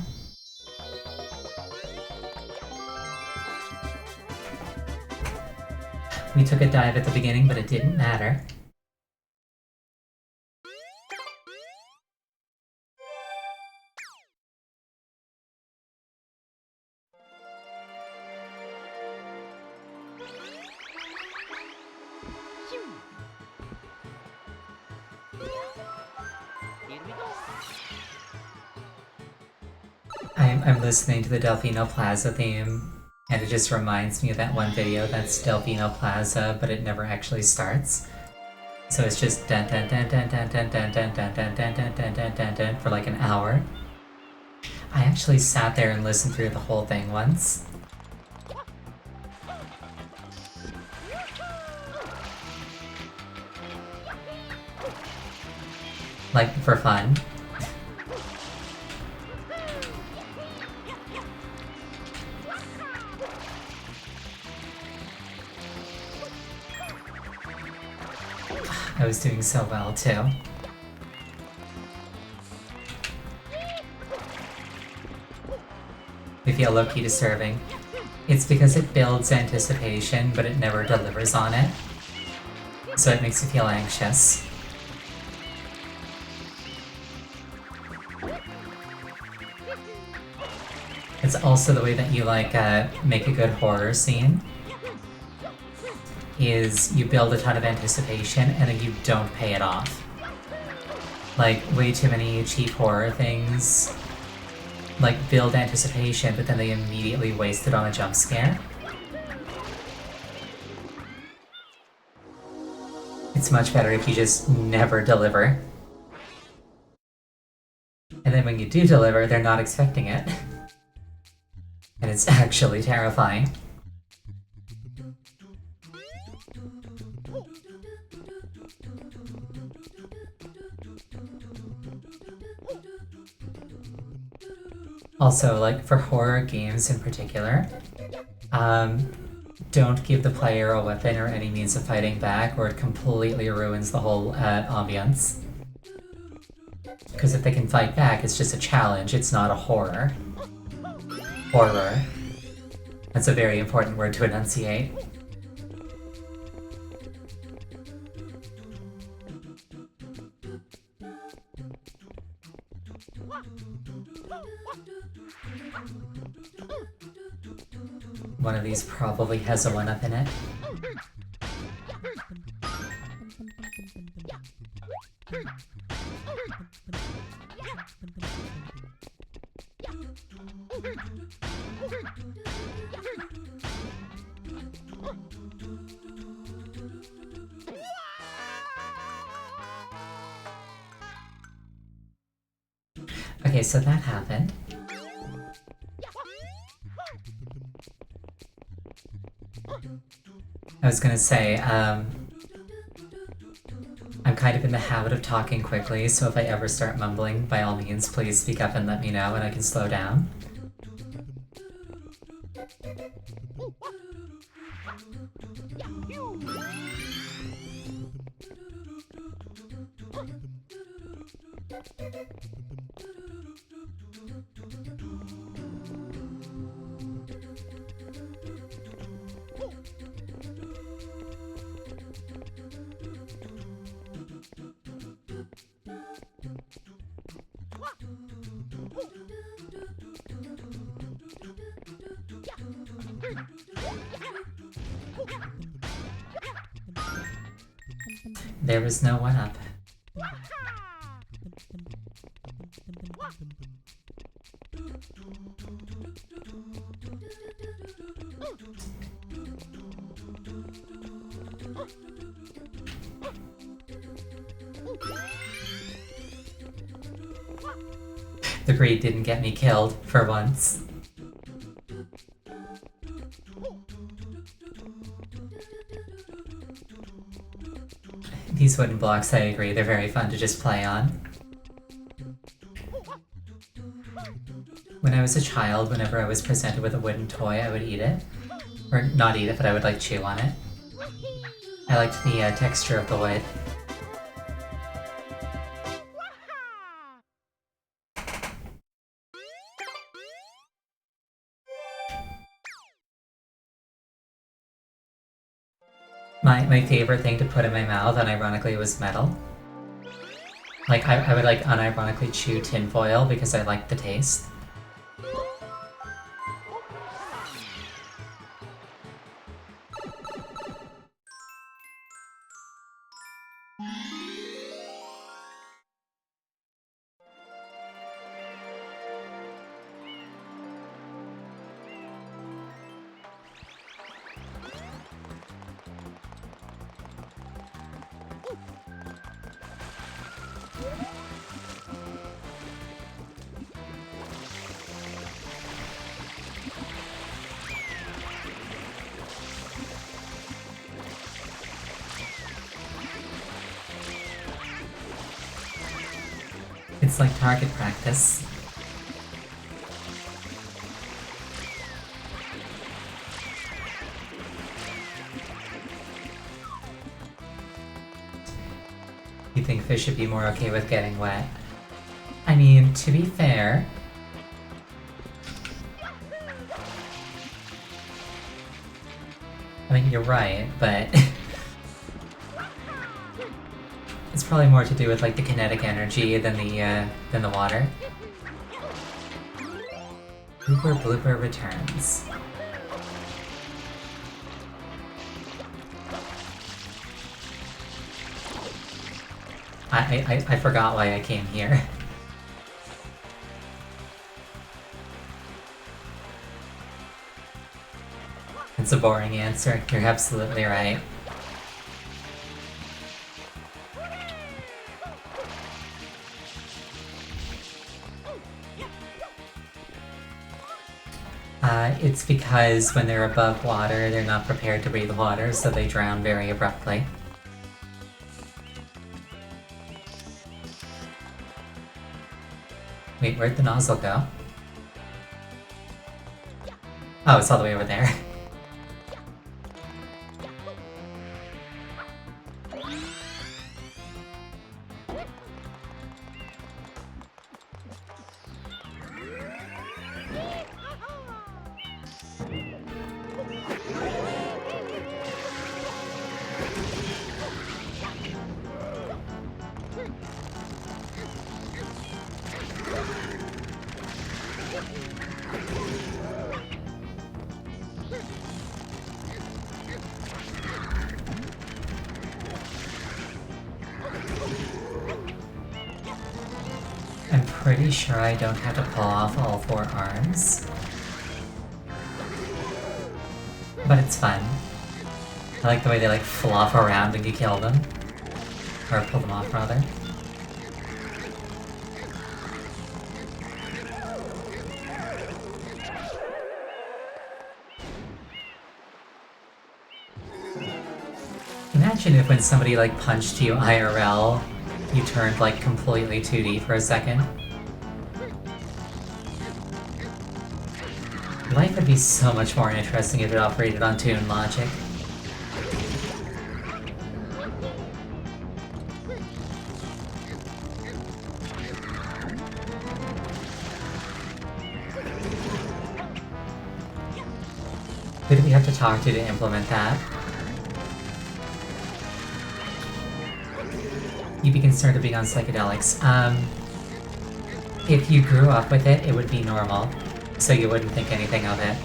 We took a dive at the beginning, but it didn't matter. I'm listening to the Delfino Plaza theme, and it just reminds me of that one video that's Delfino Plaza, but it never actually starts. So it's just dun dun dun dun dun dun dun dun dun dun dun dun dun dun dun dun for like an hour. I actually sat there and listened through the whole thing once. Like, for fun. I was doing so well, too. We feel low-key deserving. It's because it builds anticipation, but it never delivers on it. So it makes you feel anxious. It's also the way that you, like, make a good horror scene. Is you build a ton of anticipation and then you don't pay it off. Like, way too many cheap horror things, like, build anticipation, but then they immediately waste it on a jump scare. It's much better if you just never deliver. And then when you do deliver, they're not expecting it. And it's actually terrifying. Also, like, for horror games in particular, don't give the player a weapon or any means of fighting back, or it completely ruins the whole ambience. Because if they can fight back, it's just a challenge, it's not a horror. Horror. That's a very important word to enunciate. One of these probably has a 1-up in it. Okay, so that happened. I was gonna say, I'm kind of in the habit of talking quickly, so if I ever start mumbling, by all means, please speak up and let me know and I can slow down. There was no one up. The greed didn't get me killed, for once. These wooden blocks, I agree, they're very fun to just play on. When I was a child, whenever I was presented with a wooden toy, I would eat it. Or not eat it, but I would like chew on it. I liked the texture of the wood. My favorite thing to put in my mouth, unironically, was metal. Like, I would like unironically chew tinfoil because I liked the taste. It's like target practice. You think fish should be more okay with getting wet? I mean, to be fair... I mean, you're right, but... It's probably more to do with like the kinetic energy than the water. Blooper returns. I forgot why I came here. It's a boring answer. You're absolutely right. It's because when they're above water, they're not prepared to breathe water, so they drown very abruptly. Wait, where'd the nozzle go? Oh, it's all the way over there. I'm pretty sure I don't have to pull off all 4 arms. But it's fun. I like the way they like flop around when you kill them. Or pull them off, rather. Imagine if when somebody like punched you IRL, you turned like completely 2D for a second. Life would be so much more interesting if it operated on Toon logic. Who do we have to talk to implement that? You'd be concerned of being on psychedelics. If you grew up with it, it would be normal, so you wouldn't think anything of it.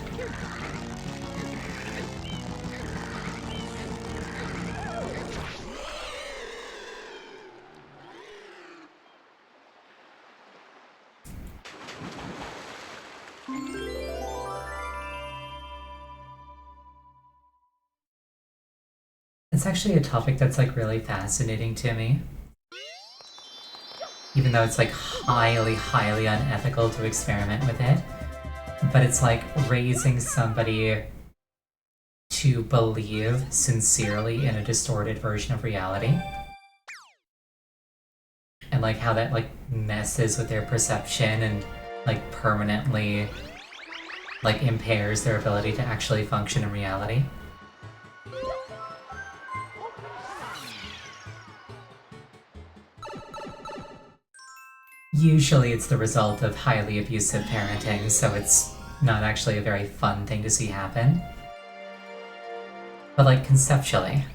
It's actually a topic that's like really fascinating to me. Even though it's like highly, highly unethical to experiment with it. But it's like raising somebody to believe sincerely in a distorted version of reality. And like how that like messes with their perception and like permanently like impairs their ability to actually function in reality. Usually it's the result of highly abusive parenting, so it's not actually a very fun thing to see happen. But like conceptually,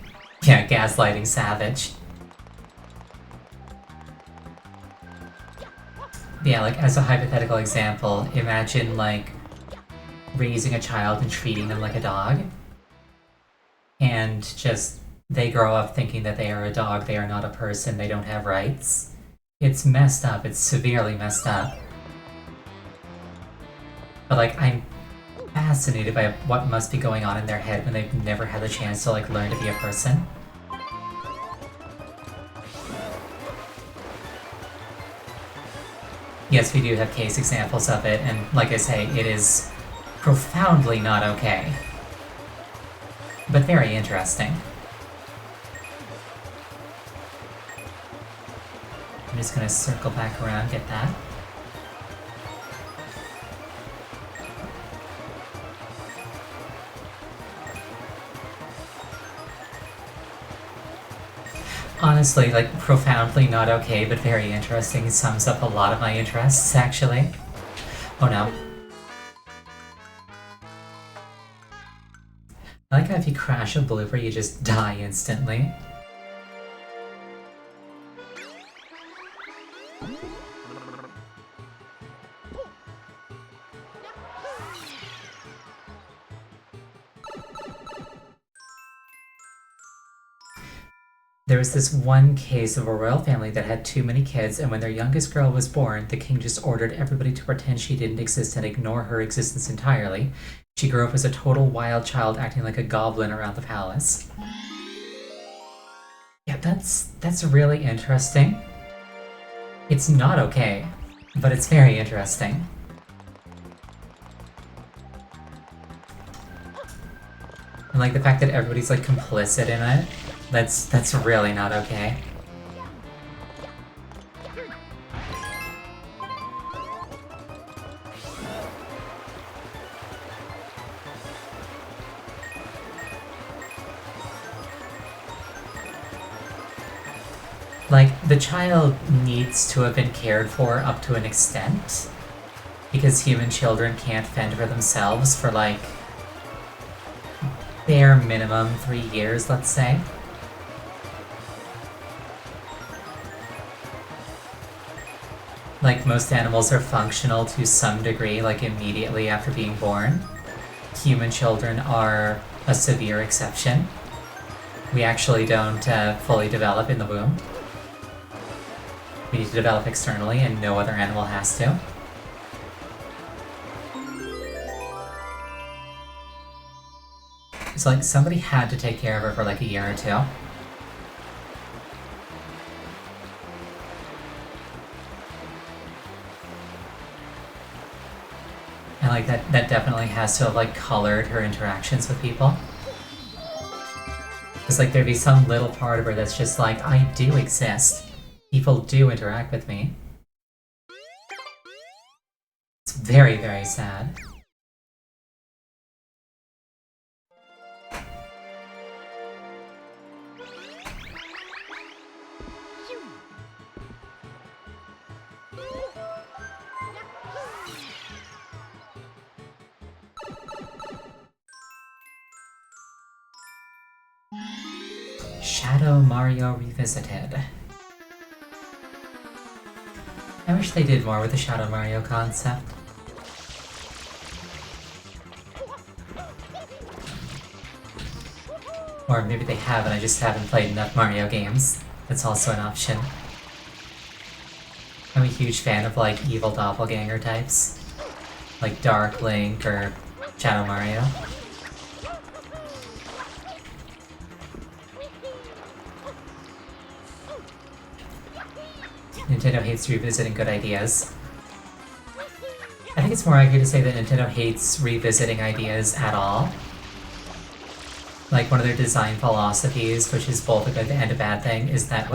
yeah, gaslighting savage. Yeah, like as a hypothetical example, imagine like raising a child and treating them like a dog. And just, they grow up thinking that they are a dog, they are not a person, they don't have rights. It's messed up, it's severely messed up. But like, I'm fascinated by what must be going on in their head when they've never had the chance to like learn to be a person. Yes, we do have case examples of it, and like I say, it is profoundly not okay. But very interesting. I'm just gonna circle back around, get that. Honestly, like, profoundly not okay, but very interesting. Sums up a lot of my interests, actually. Oh no. I like how if you crash a blooper, you just die instantly. There was this one case of a royal family that had too many kids, and when their youngest girl was born, the king just ordered everybody to pretend she didn't exist and ignore her existence entirely. She grew up as a total wild child, acting like a goblin around the palace. Yeah, that's really interesting. It's not okay, but it's very interesting. And like the fact that everybody's like complicit in it. That's really not okay. Like, the child needs to have been cared for up to an extent, because human children can't fend for themselves for like bare minimum 3 years, let's say. Like, most animals are functional to some degree, like, immediately after being born. Human children are a severe exception. We actually don't fully develop in the womb. We need to develop externally, and no other animal has to. So like somebody had to take care of her for like a year or two. And like that definitely has to have like colored her interactions with people. Because like there'd be some little part of her that's just like, I do exist. People do interact with me. It's very, very sad. Shadow Mario Revisited. I wish they did more with the Shadow Mario concept. Or maybe they have and I just haven't played enough Mario games. That's also an option. I'm a huge fan of like evil doppelganger types. Like Dark Link or Shadow Mario. Nintendo hates revisiting good ideas. I think it's more accurate to say that Nintendo hates revisiting ideas at all. Like, one of their design philosophies, which is both a good and a bad thing, is that,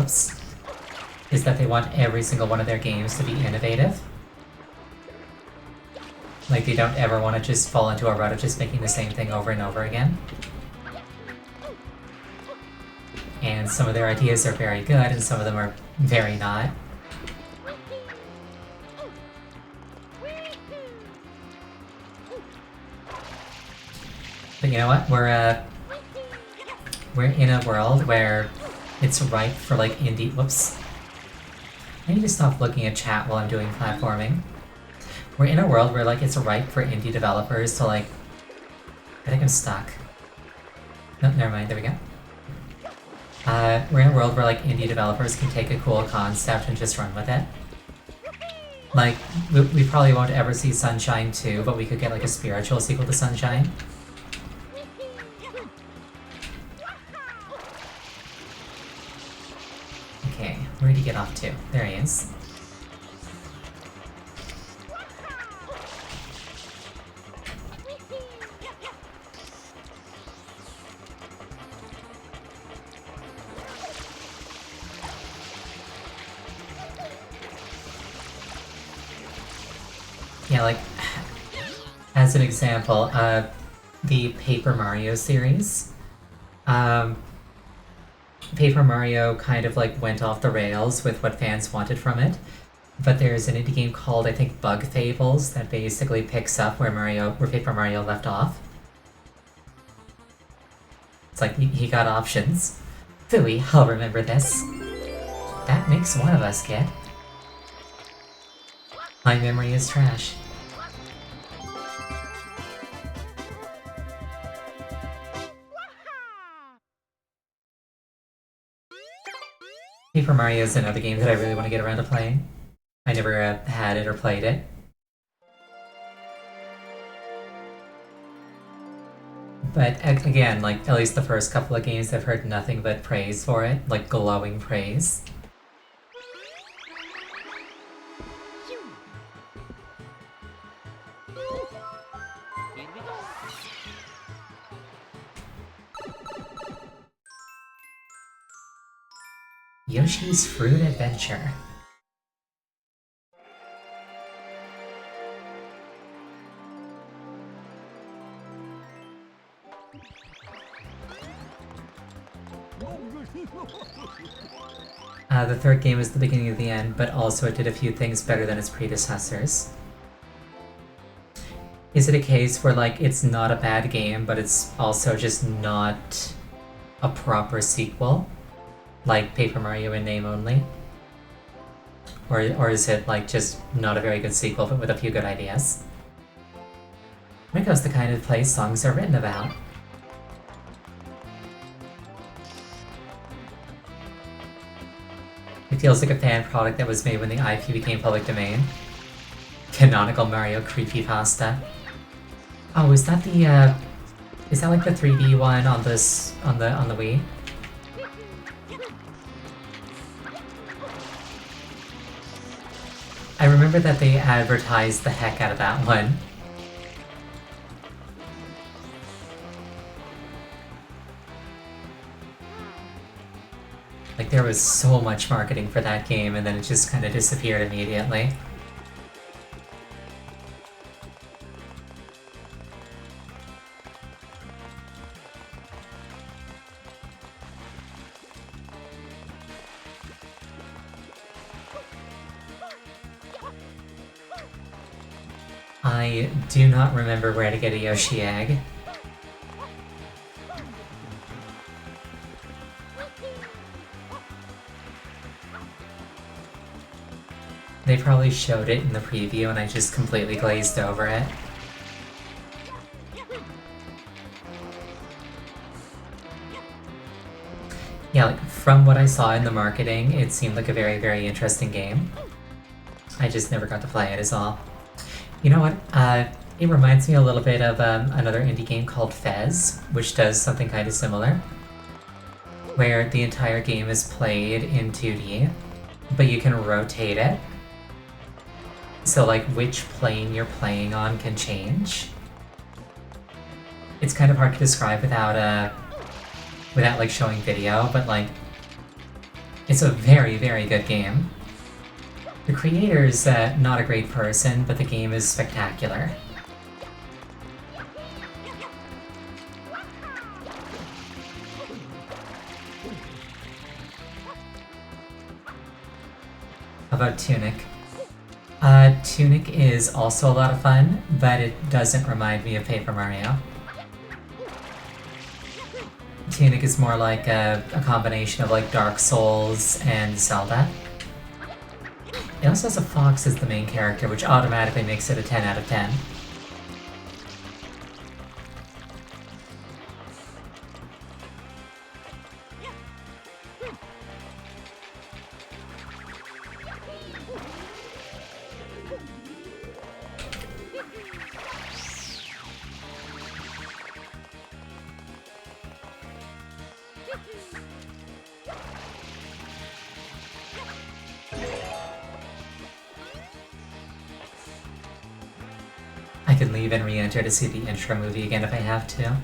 is that they want every single one of their games to be innovative. Like, they don't ever want to just fall into a rut of just making the same thing over and over again. And some of their ideas are very good, and some of them are very not. But you know what? We're in a world where it's ripe for like indie. Whoops. I need to stop looking at chat while I'm doing platforming. We're in a world where like it's ripe for indie developers to like. I think I'm stuck. No, never mind. There we go. We're in a world where like indie developers can take a cool concept and just run with it. Like we probably won't ever see Sunshine 2, but we could get like a spiritual sequel to Sunshine. Okay, where did he get off to? There he is. Yeah, like, as an example, the Paper Mario series. Paper Mario kind of like went off the rails with what fans wanted from it, but there's an indie game called, I think, Bug Fables that basically picks up where Paper Mario left off. It's like, he got options. Phooey, I'll remember this. That makes one of us, kid. My memory is trash. Paper Mario is another game that I really want to get around to playing. I never had it or played it. But again, like, at least the first couple of games I've heard nothing but praise for it, like glowing praise. Yoshi's Fruit Adventure. The third game is the beginning of the end, but also it did a few things better than its predecessors. Is it a case where, like, it's not a bad game, but it's also just not a proper sequel? Like Paper Mario in name only? Or is it, like, just not a very good sequel, but with a few good ideas? Rico's the kind of place songs are written about. It feels like a fan product that was made when the IP became public domain. Canonical Mario Creepypasta. Oh, is that the Is that like the 3D one on this on the Wii? I remember that they advertised the heck out of that one. Like, there was so much marketing for that game, and then it just kind of disappeared immediately. I do not remember where to get a Yoshi egg. They probably showed it in the preview and I just completely glazed over it. Yeah, like, from what I saw in the marketing, it seemed like a very, very interesting game. I just never got to play it is all. You know what? It reminds me a little bit of another indie game called Fez, which does something kind of similar. Where the entire game is played in 2D, but you can rotate it. So like which plane you're playing on can change. It's kind of hard to describe without like showing video, but like it's a very, very good game. The creator's not a great person, but the game is spectacular. How about Tunic? Tunic is also a lot of fun, but it doesn't remind me of Paper Mario. Tunic is more like a combination of like Dark Souls and Zelda. It also has a fox as the main character, which automatically makes it a 10 out of 10. I can leave and re-enter to see the intro movie again if I have to.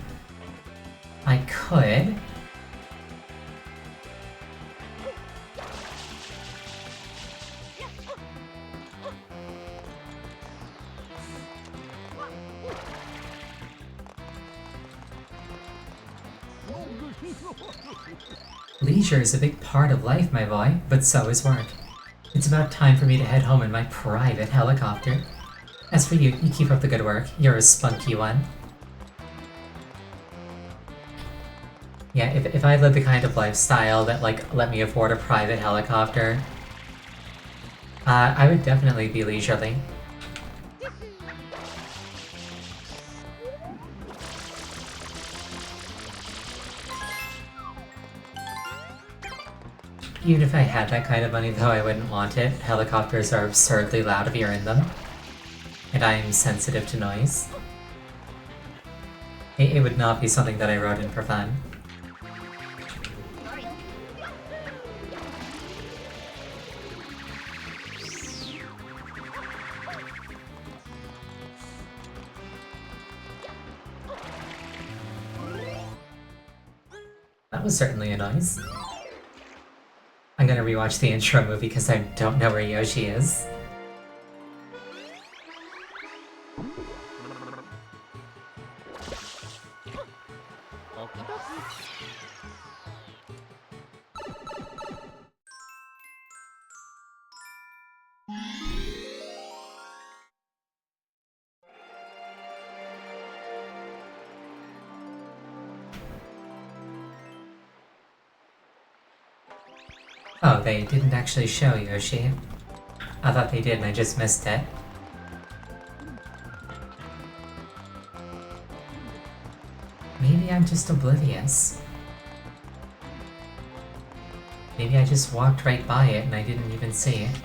I could. Leisure is a big part of life, my boy, but so is work. It's about time for me to head home in my private helicopter. As for you, you keep up the good work. You're a spunky one. Yeah, if I led the kind of lifestyle that, like, let me afford a private helicopter, I would definitely be leisurely. Even if I had that kind of money, though, I wouldn't want it. Helicopters are absurdly loud if you're in them. And I'm sensitive to noise. It would not be something that I wrote in for fun. That was certainly a noise. I'm gonna rewatch the intro movie because I don't know where Yoshi is. Oh, they didn't actually show Yoshi. I thought they did and I just missed it. Maybe I'm just oblivious. Maybe I just walked right by it and I didn't even see it.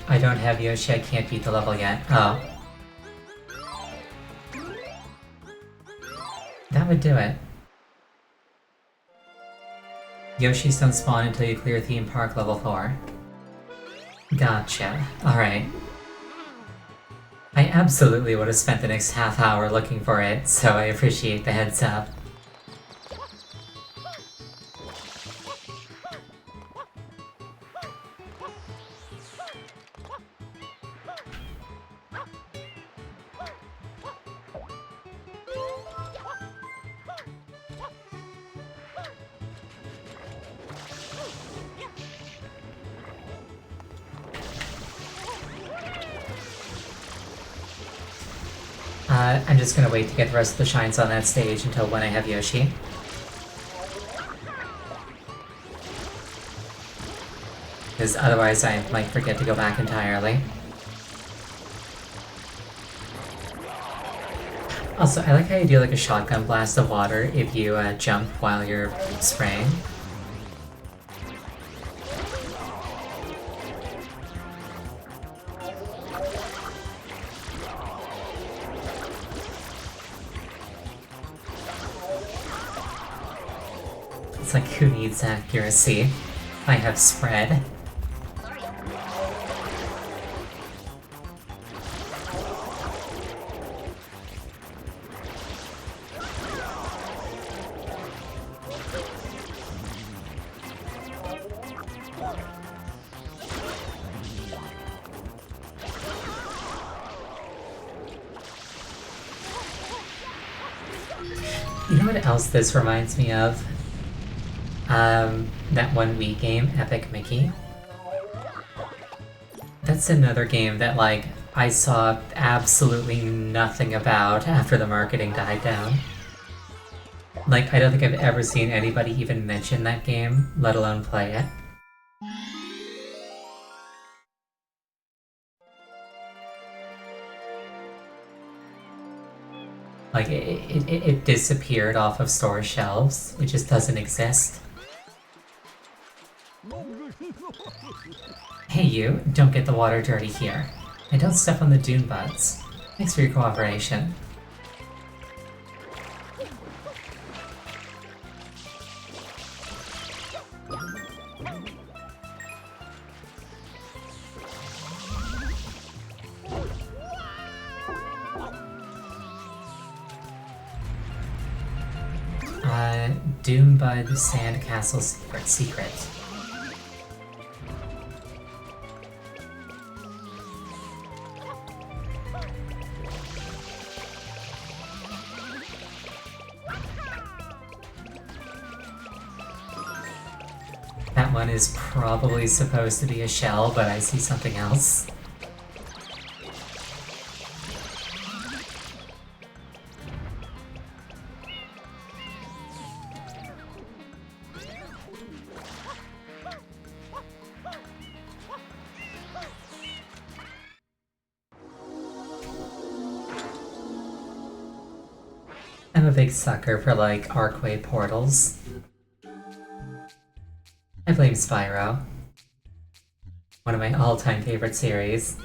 I don't have Yoshi, I can't beat the level yet. Oh. That would do it. Yoshis don't spawn until you clear Theme Park level 4. Gotcha. Alright. I absolutely would have spent the next half hour looking for it, so I appreciate the heads up. I'm just gonna wait to get the rest of the shines on that stage until when I have Yoshi. Because otherwise I might forget to go back entirely. Also, I like how you do like a shotgun blast of water if you jump while you're spraying. It's like, who needs accuracy? I have spread. You know what else this reminds me of? That one Wii game, Epic Mickey. That's another game that, like, I saw absolutely nothing about after the marketing died down. Like, I don't think I've ever seen anybody even mention that game, let alone play it. Like, it disappeared off of store shelves. It just doesn't exist. Hey you, don't get the water dirty here. And don't step on the dune buds. Thanks for your cooperation. Dune Bud Sandcastle Secret. That one is probably supposed to be a shell, but I see something else. I'm a big sucker for, like, Arcway portals. I blame Spyro. One of my all-time favorite series.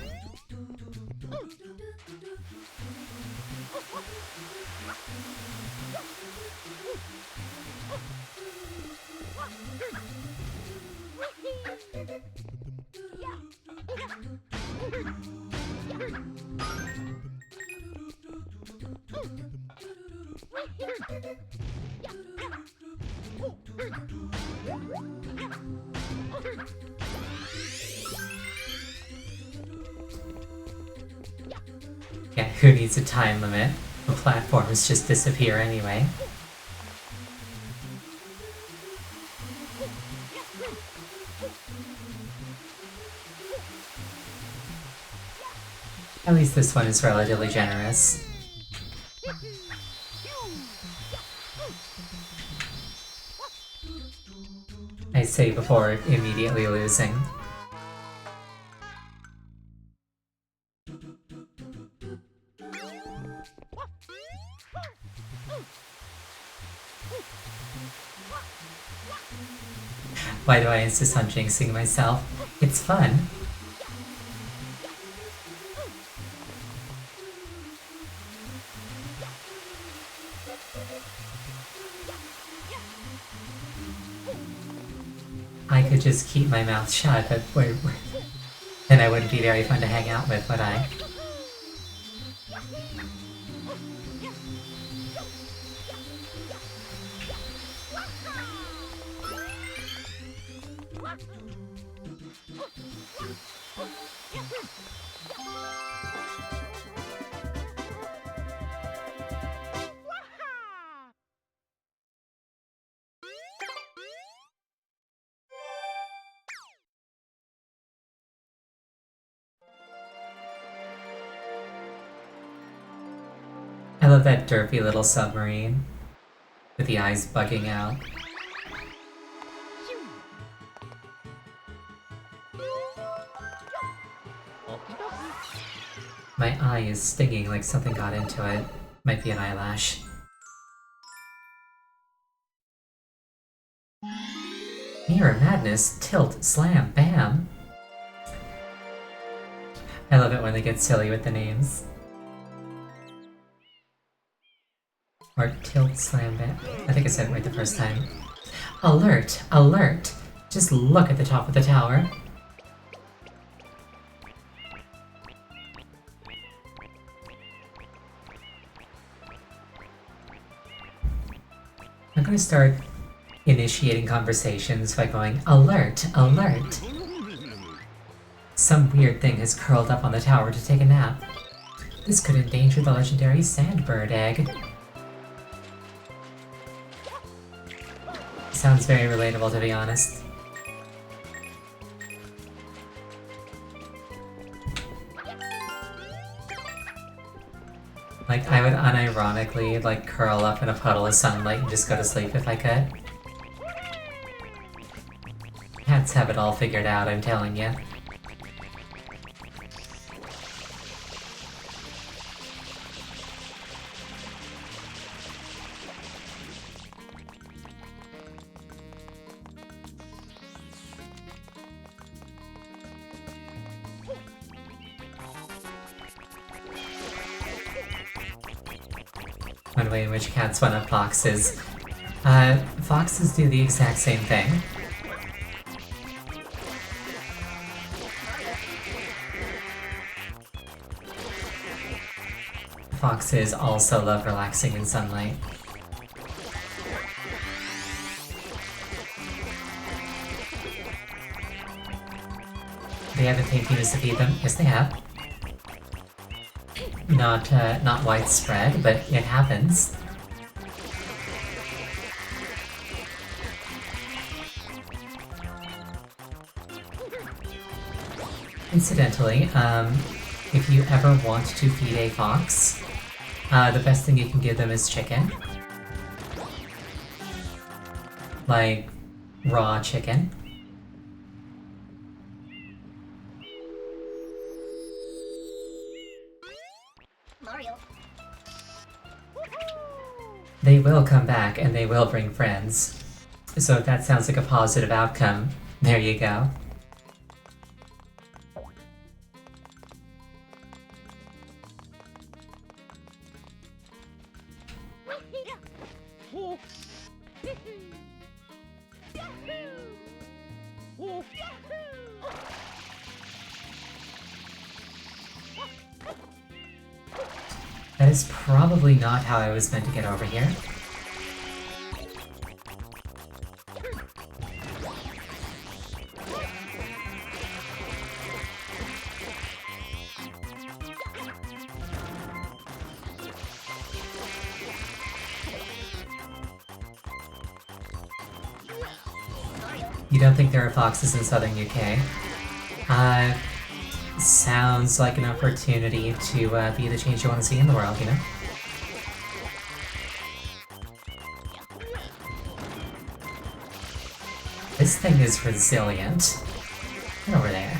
Yeah, who needs a time limit? The platforms just disappear anyway. At least this one is relatively generous. I say before immediately losing. Why do I insist on jinxing myself? It's fun. could just keep my mouth shut, but then I wouldn't be very fun to hang out with, would I? I love that derpy little submarine with the eyes bugging out. My eye is stinging like something got into it. Might be an eyelash. Mirror Madness, Tilt, Slam, Bam! I love it when they get silly with the names. Or Tilt, Slam, Bam. I think I said it right the first time. Alert! Alert! Just look at the top of the tower. I'm gonna start initiating conversations by going, alert, alert! Some weird thing has curled up on the tower to take a nap. This could endanger the legendary Sandbird egg. Sounds very relatable, to be honest. Like, I would unironically, like, curl up in a puddle of sunlight and just go to sleep if I could. Cats have it all figured out, I'm telling you. One way in which cats one up foxes. Foxes do the exact same thing. Foxes also love relaxing in sunlight. They have a pink penis to feed them? Yes, they have. Not widespread, but it happens. Incidentally, if you ever want to feed a fox, the best thing you can give them is chicken. Like, raw chicken. They will come back, and they will bring friends. So if that sounds like a positive outcome, there you go. That is probably not how I was meant to get over here. You don't think there are foxes in southern UK? Sounds like an opportunity to be the change you want to see in the world, you know? This thing is resilient. Get over there.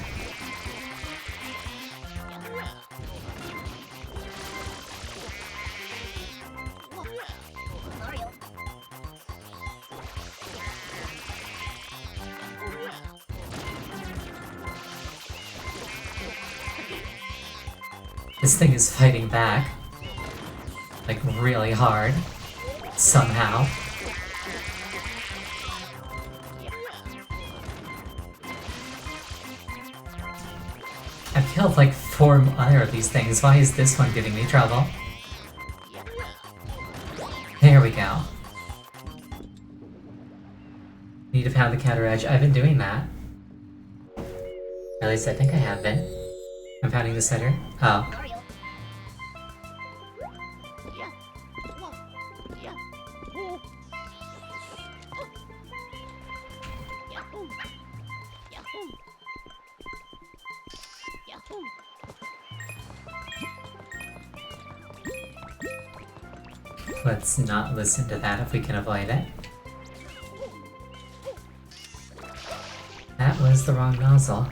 This thing is fighting back. Like, really hard. Somehow. killed like 4 other of these things. Why is this one giving me trouble? There we go. Need to pound the counter edge. I've been doing that. At least I think I have been. I'm pounding the center. Oh. Let's not listen to that if we can avoid it. That was the wrong nozzle.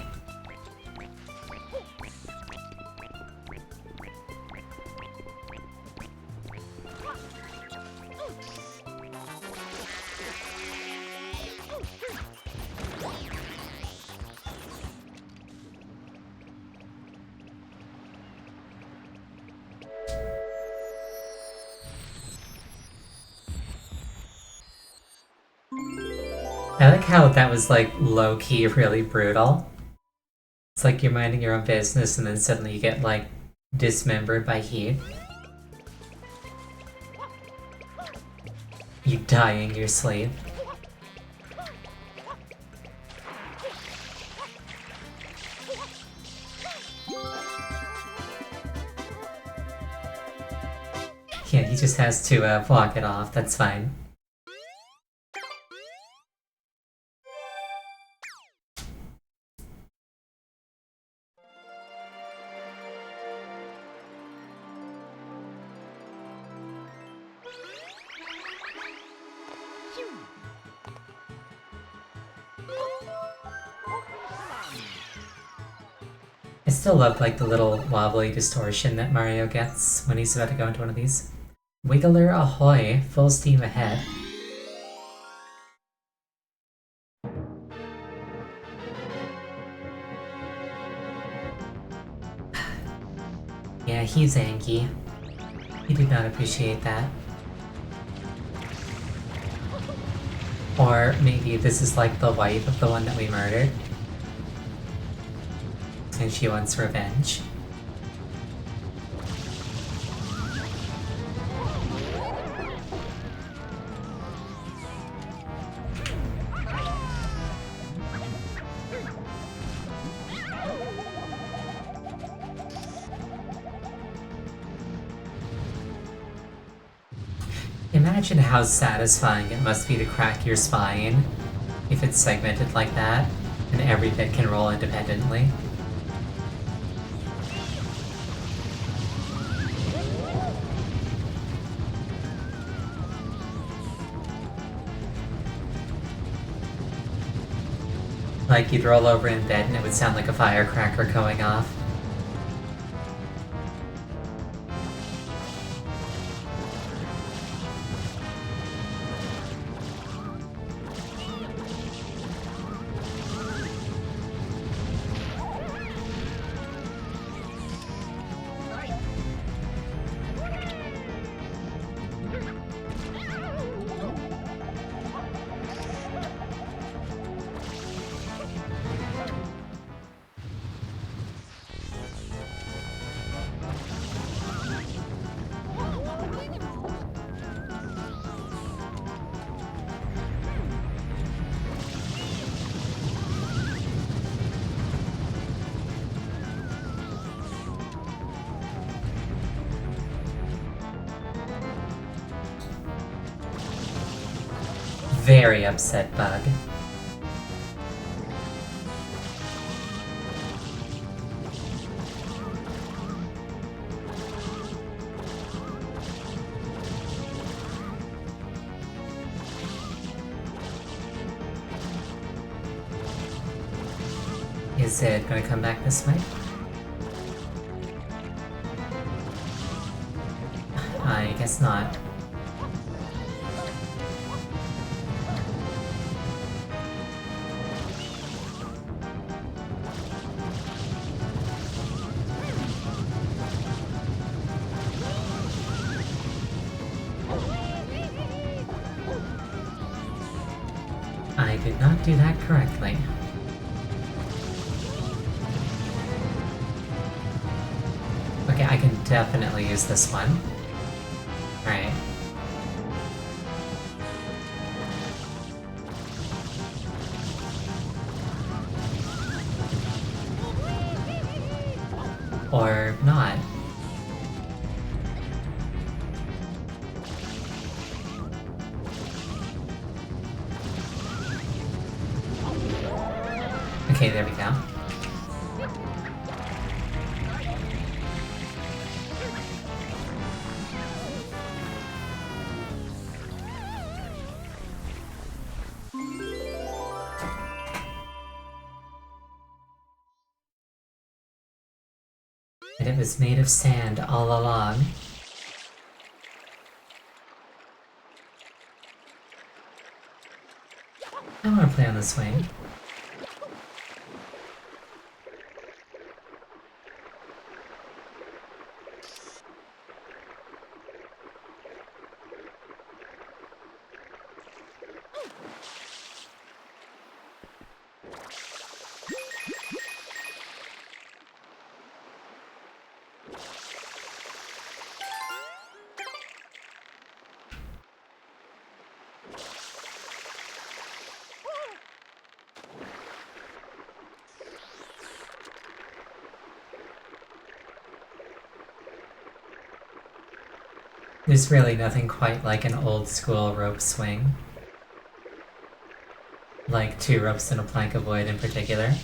I like how that was like low-key really brutal. It's like you're minding your own business and then suddenly you get like dismembered by heat. You die in your sleep. Yeah, he just has to block it off, that's fine. I still love like the little wobbly distortion that Mario gets when he's about to go into one of these. Wiggler ahoy, full steam ahead. Yeah, he's angry. He did not appreciate that. Or maybe this is like the wife of the one that we murdered. And she wants revenge. Imagine how satisfying it must be to crack your spine if it's segmented like that and every bit can roll independently. Like you'd roll over in bed and it would sound like a firecracker going off. Very upset Bug. Is it gonna come back this way? I guess not. I did not do that correctly. Okay, I can definitely use this one. Alright. Or not. Okay, there we go. And it was made of sand all along. I want to play on the swing. There's really nothing quite like an old school rope swing. Like 2 ropes and a plank of wood in particular.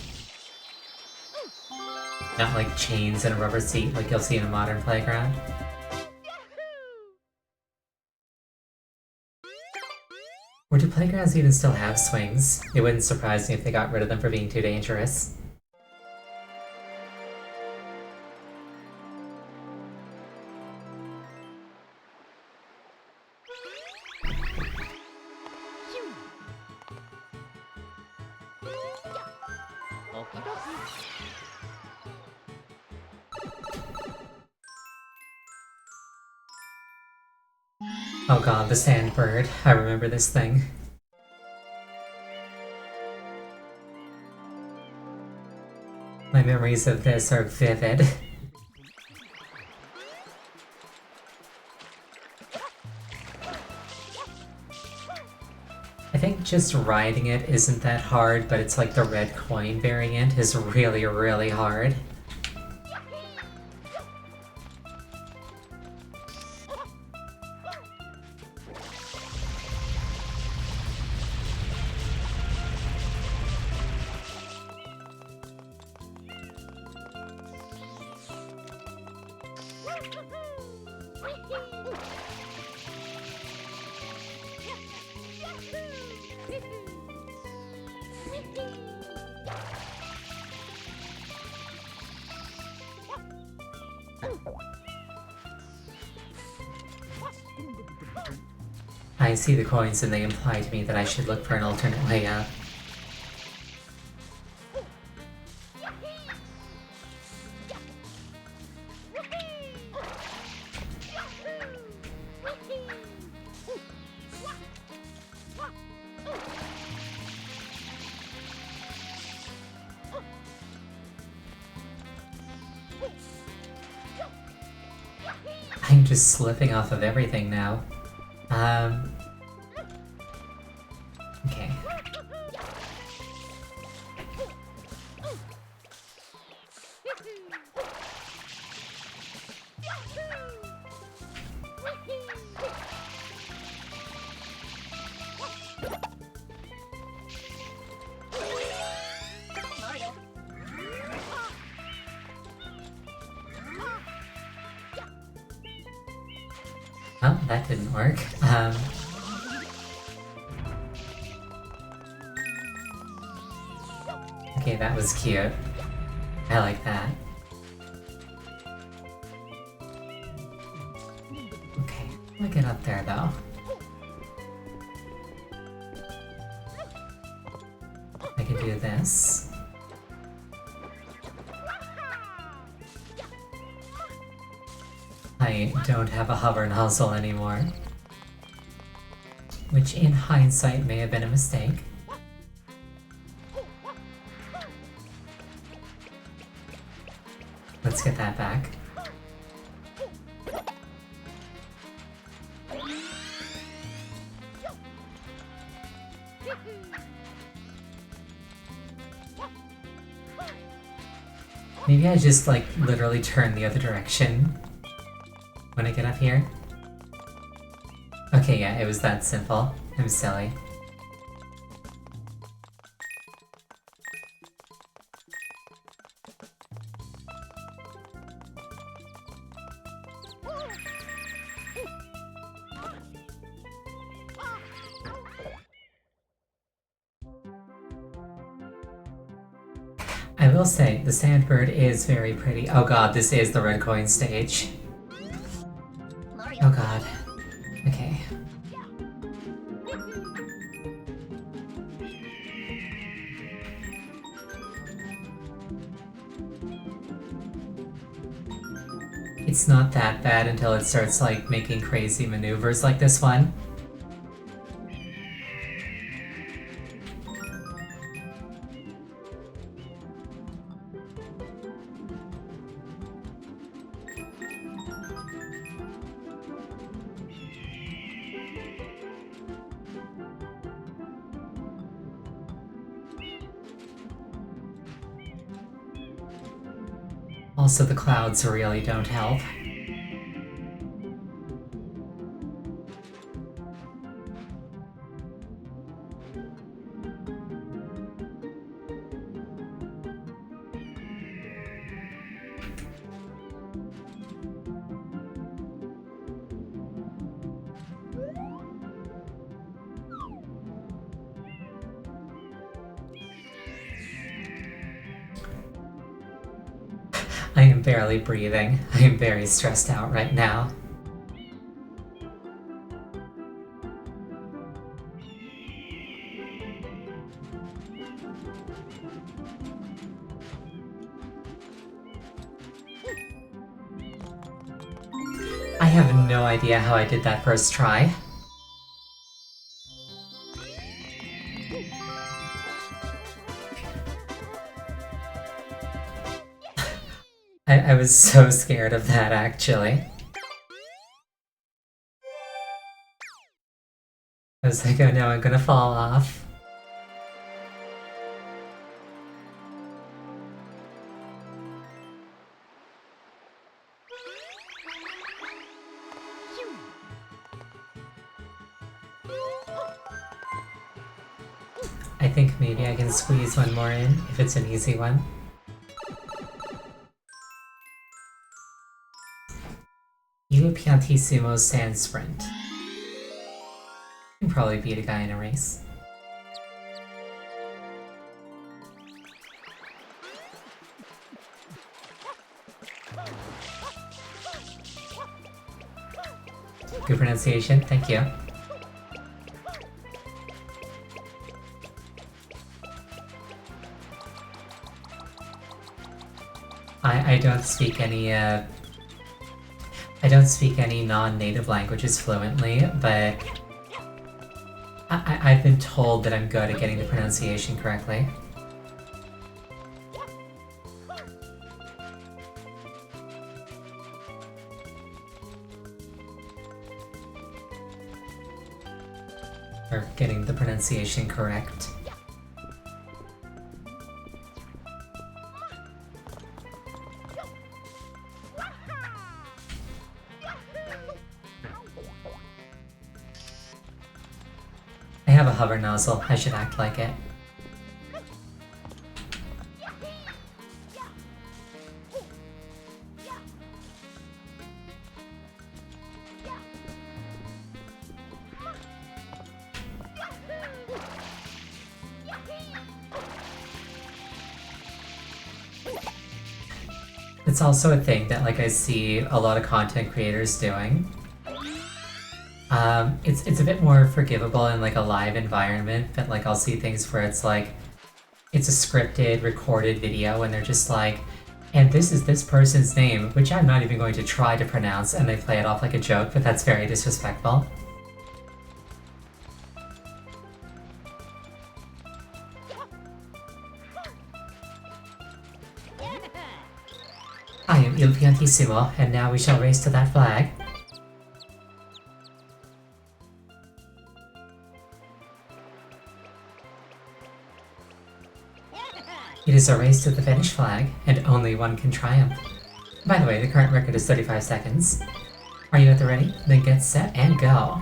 Not like chains and a rubber seat like you'll see in a modern playground. Or do playgrounds even still have swings? It wouldn't surprise me if they got rid of them for being too dangerous. Oh god, the sandbird. I remember this thing. My memories of this are vivid. I think just riding it isn't that hard, but it's like the red coin variant is really, really hard. I see the coins and they imply to me that I should look for an alternate way out. I'm just slipping off of everything now. Okay. Oh, that didn't work. Okay, that was cute. I like that. Okay, we'll get up there though. I can do this. I don't have a hover nozzle anymore. Which in hindsight may have been a mistake. Let's get that back. Maybe I just like literally turn the other direction when I get up here. Okay, yeah, it was that simple. I'm silly. I will say, the Sandbird is very pretty. Oh god, this is the red coin stage. Oh god. Okay. It's not that bad until it starts like making crazy maneuvers like this one. Also, the clouds really don't help. I am barely breathing. I am very stressed out right now. I have no idea how I did that first try. I was so scared of that, actually. I was like, oh no, I'm gonna fall off. I think maybe I can squeeze one more in, if it's an easy one. You Piantissimo Sand Sprint. You can probably beat a guy in a race. Good pronunciation, thank you. I don't speak any I don't speak any non-native languages fluently, but I've been told that I'm good at getting the pronunciation correctly. Or getting the pronunciation correct. I have a hover nozzle, I should act like it. It's also a thing that like I see a lot of content creators doing. It's a bit more forgivable in like a live environment, but like I'll see things where it's like it's a scripted, recorded video and they're just like, and this is this person's name, which I'm not even going to try to pronounce, and they play it off like a joke, but that's very disrespectful. I am Il Piantissimo, and now we shall race to that flag. It is a race to the finish flag, and only one can triumph. By the way, the current record is 35 seconds. Are you at the ready? Then get set and go.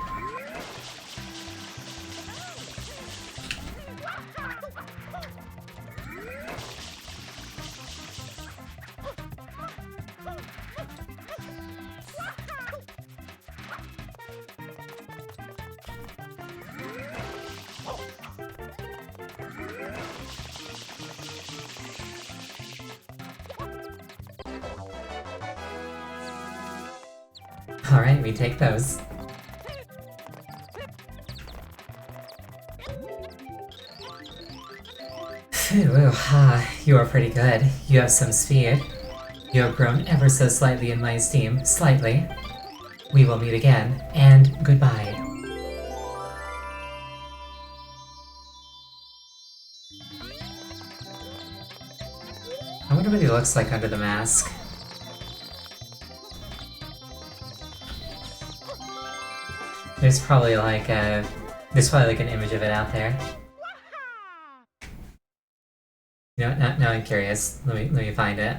Alright, we take those. Phew, you are pretty good. You have some speed. You have grown ever so slightly in my esteem. Slightly. We will meet again, and goodbye. I wonder what he looks like under the mask. There's probably like an image of it out there. You know, now I'm curious. Let me find it.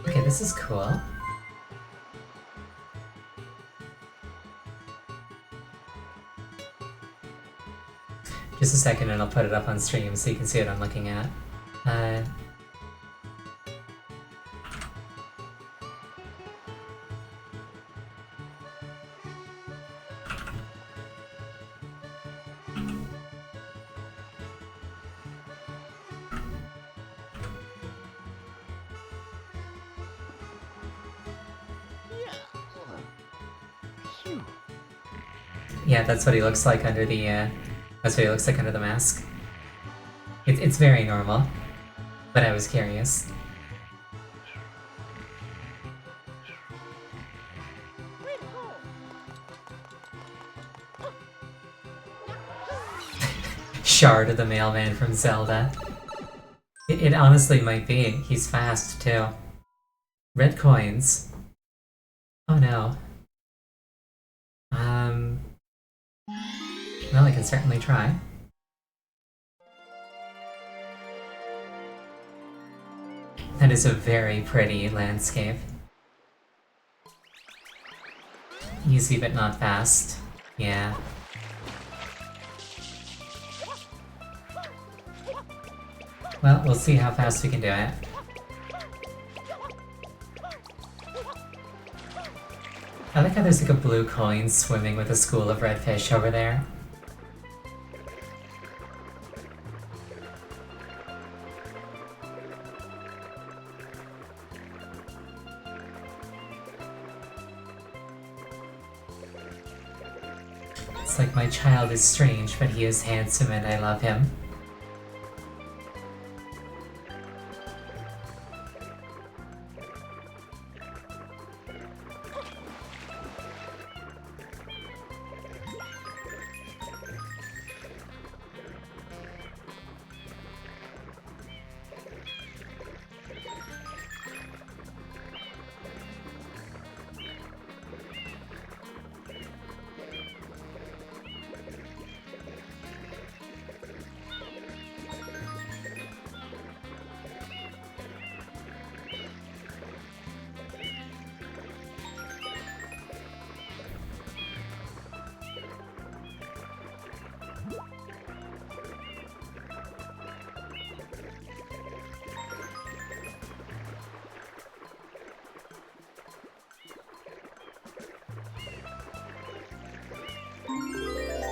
Okay, this is cool. Just a second and I'll put it up on stream so you can see what I'm looking at. Yeah, that's what he looks like under the, that's what he looks like under the mask. It's very normal, but I was curious. Shard, the mailman from Zelda. It honestly might be. He's fast, too. Red coins. Oh no. Well, I can certainly try. That is a very pretty landscape. Easy but not fast. Yeah. Well, we'll see how fast we can do it. I like how there's like a blue coin swimming with a school of red fish over there. It's like my child is strange, but he is handsome and I love him.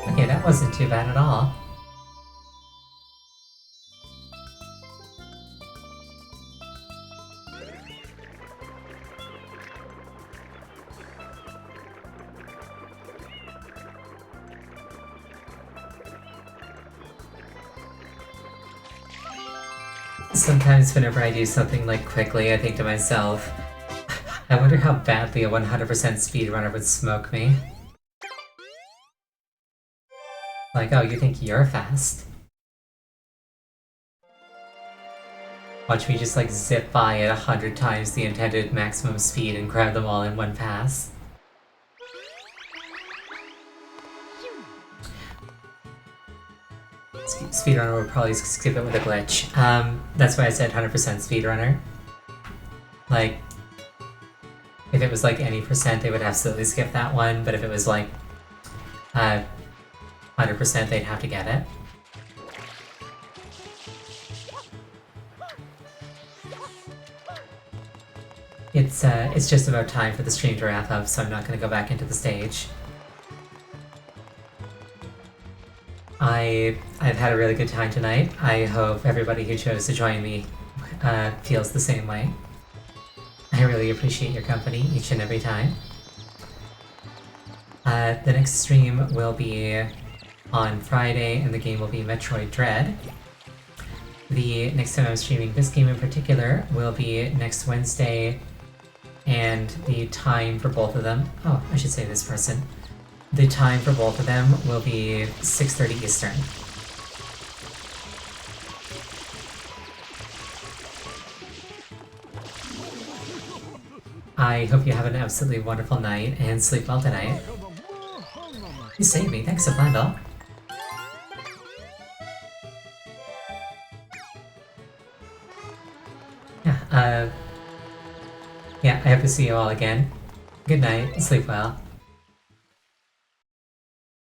Okay, that wasn't too bad at all. Sometimes whenever I do something like quickly, I think to myself, I wonder how badly a 100% speedrunner would smoke me. Like, oh, you think you're fast? Watch me just like zip by at 100 times the intended maximum speed and grab them all in one pass. Speedrunner would probably skip it with a glitch. That's why I said 100% speedrunner. Like, if it was like any percent, they would absolutely skip that one, but if it was like 100%, they'd have to get it. It's just about time for the stream to wrap up, so I'm not going to go back into the stage. I've had a really good time tonight. I hope everybody who chose to join me feels the same way. I really appreciate your company each and every time. The next stream will be on Friday, and the game will be Metroid Dread. The next time I'm streaming this game in particular will be next Wednesday, and the time for both of them... Oh, I should say this person. The time for both of them will be 6:30 Eastern. I hope you have an absolutely wonderful night and sleep well tonight. You saved me, thanks, Ablando. Yeah, I hope to see you all again. Good night, sleep well.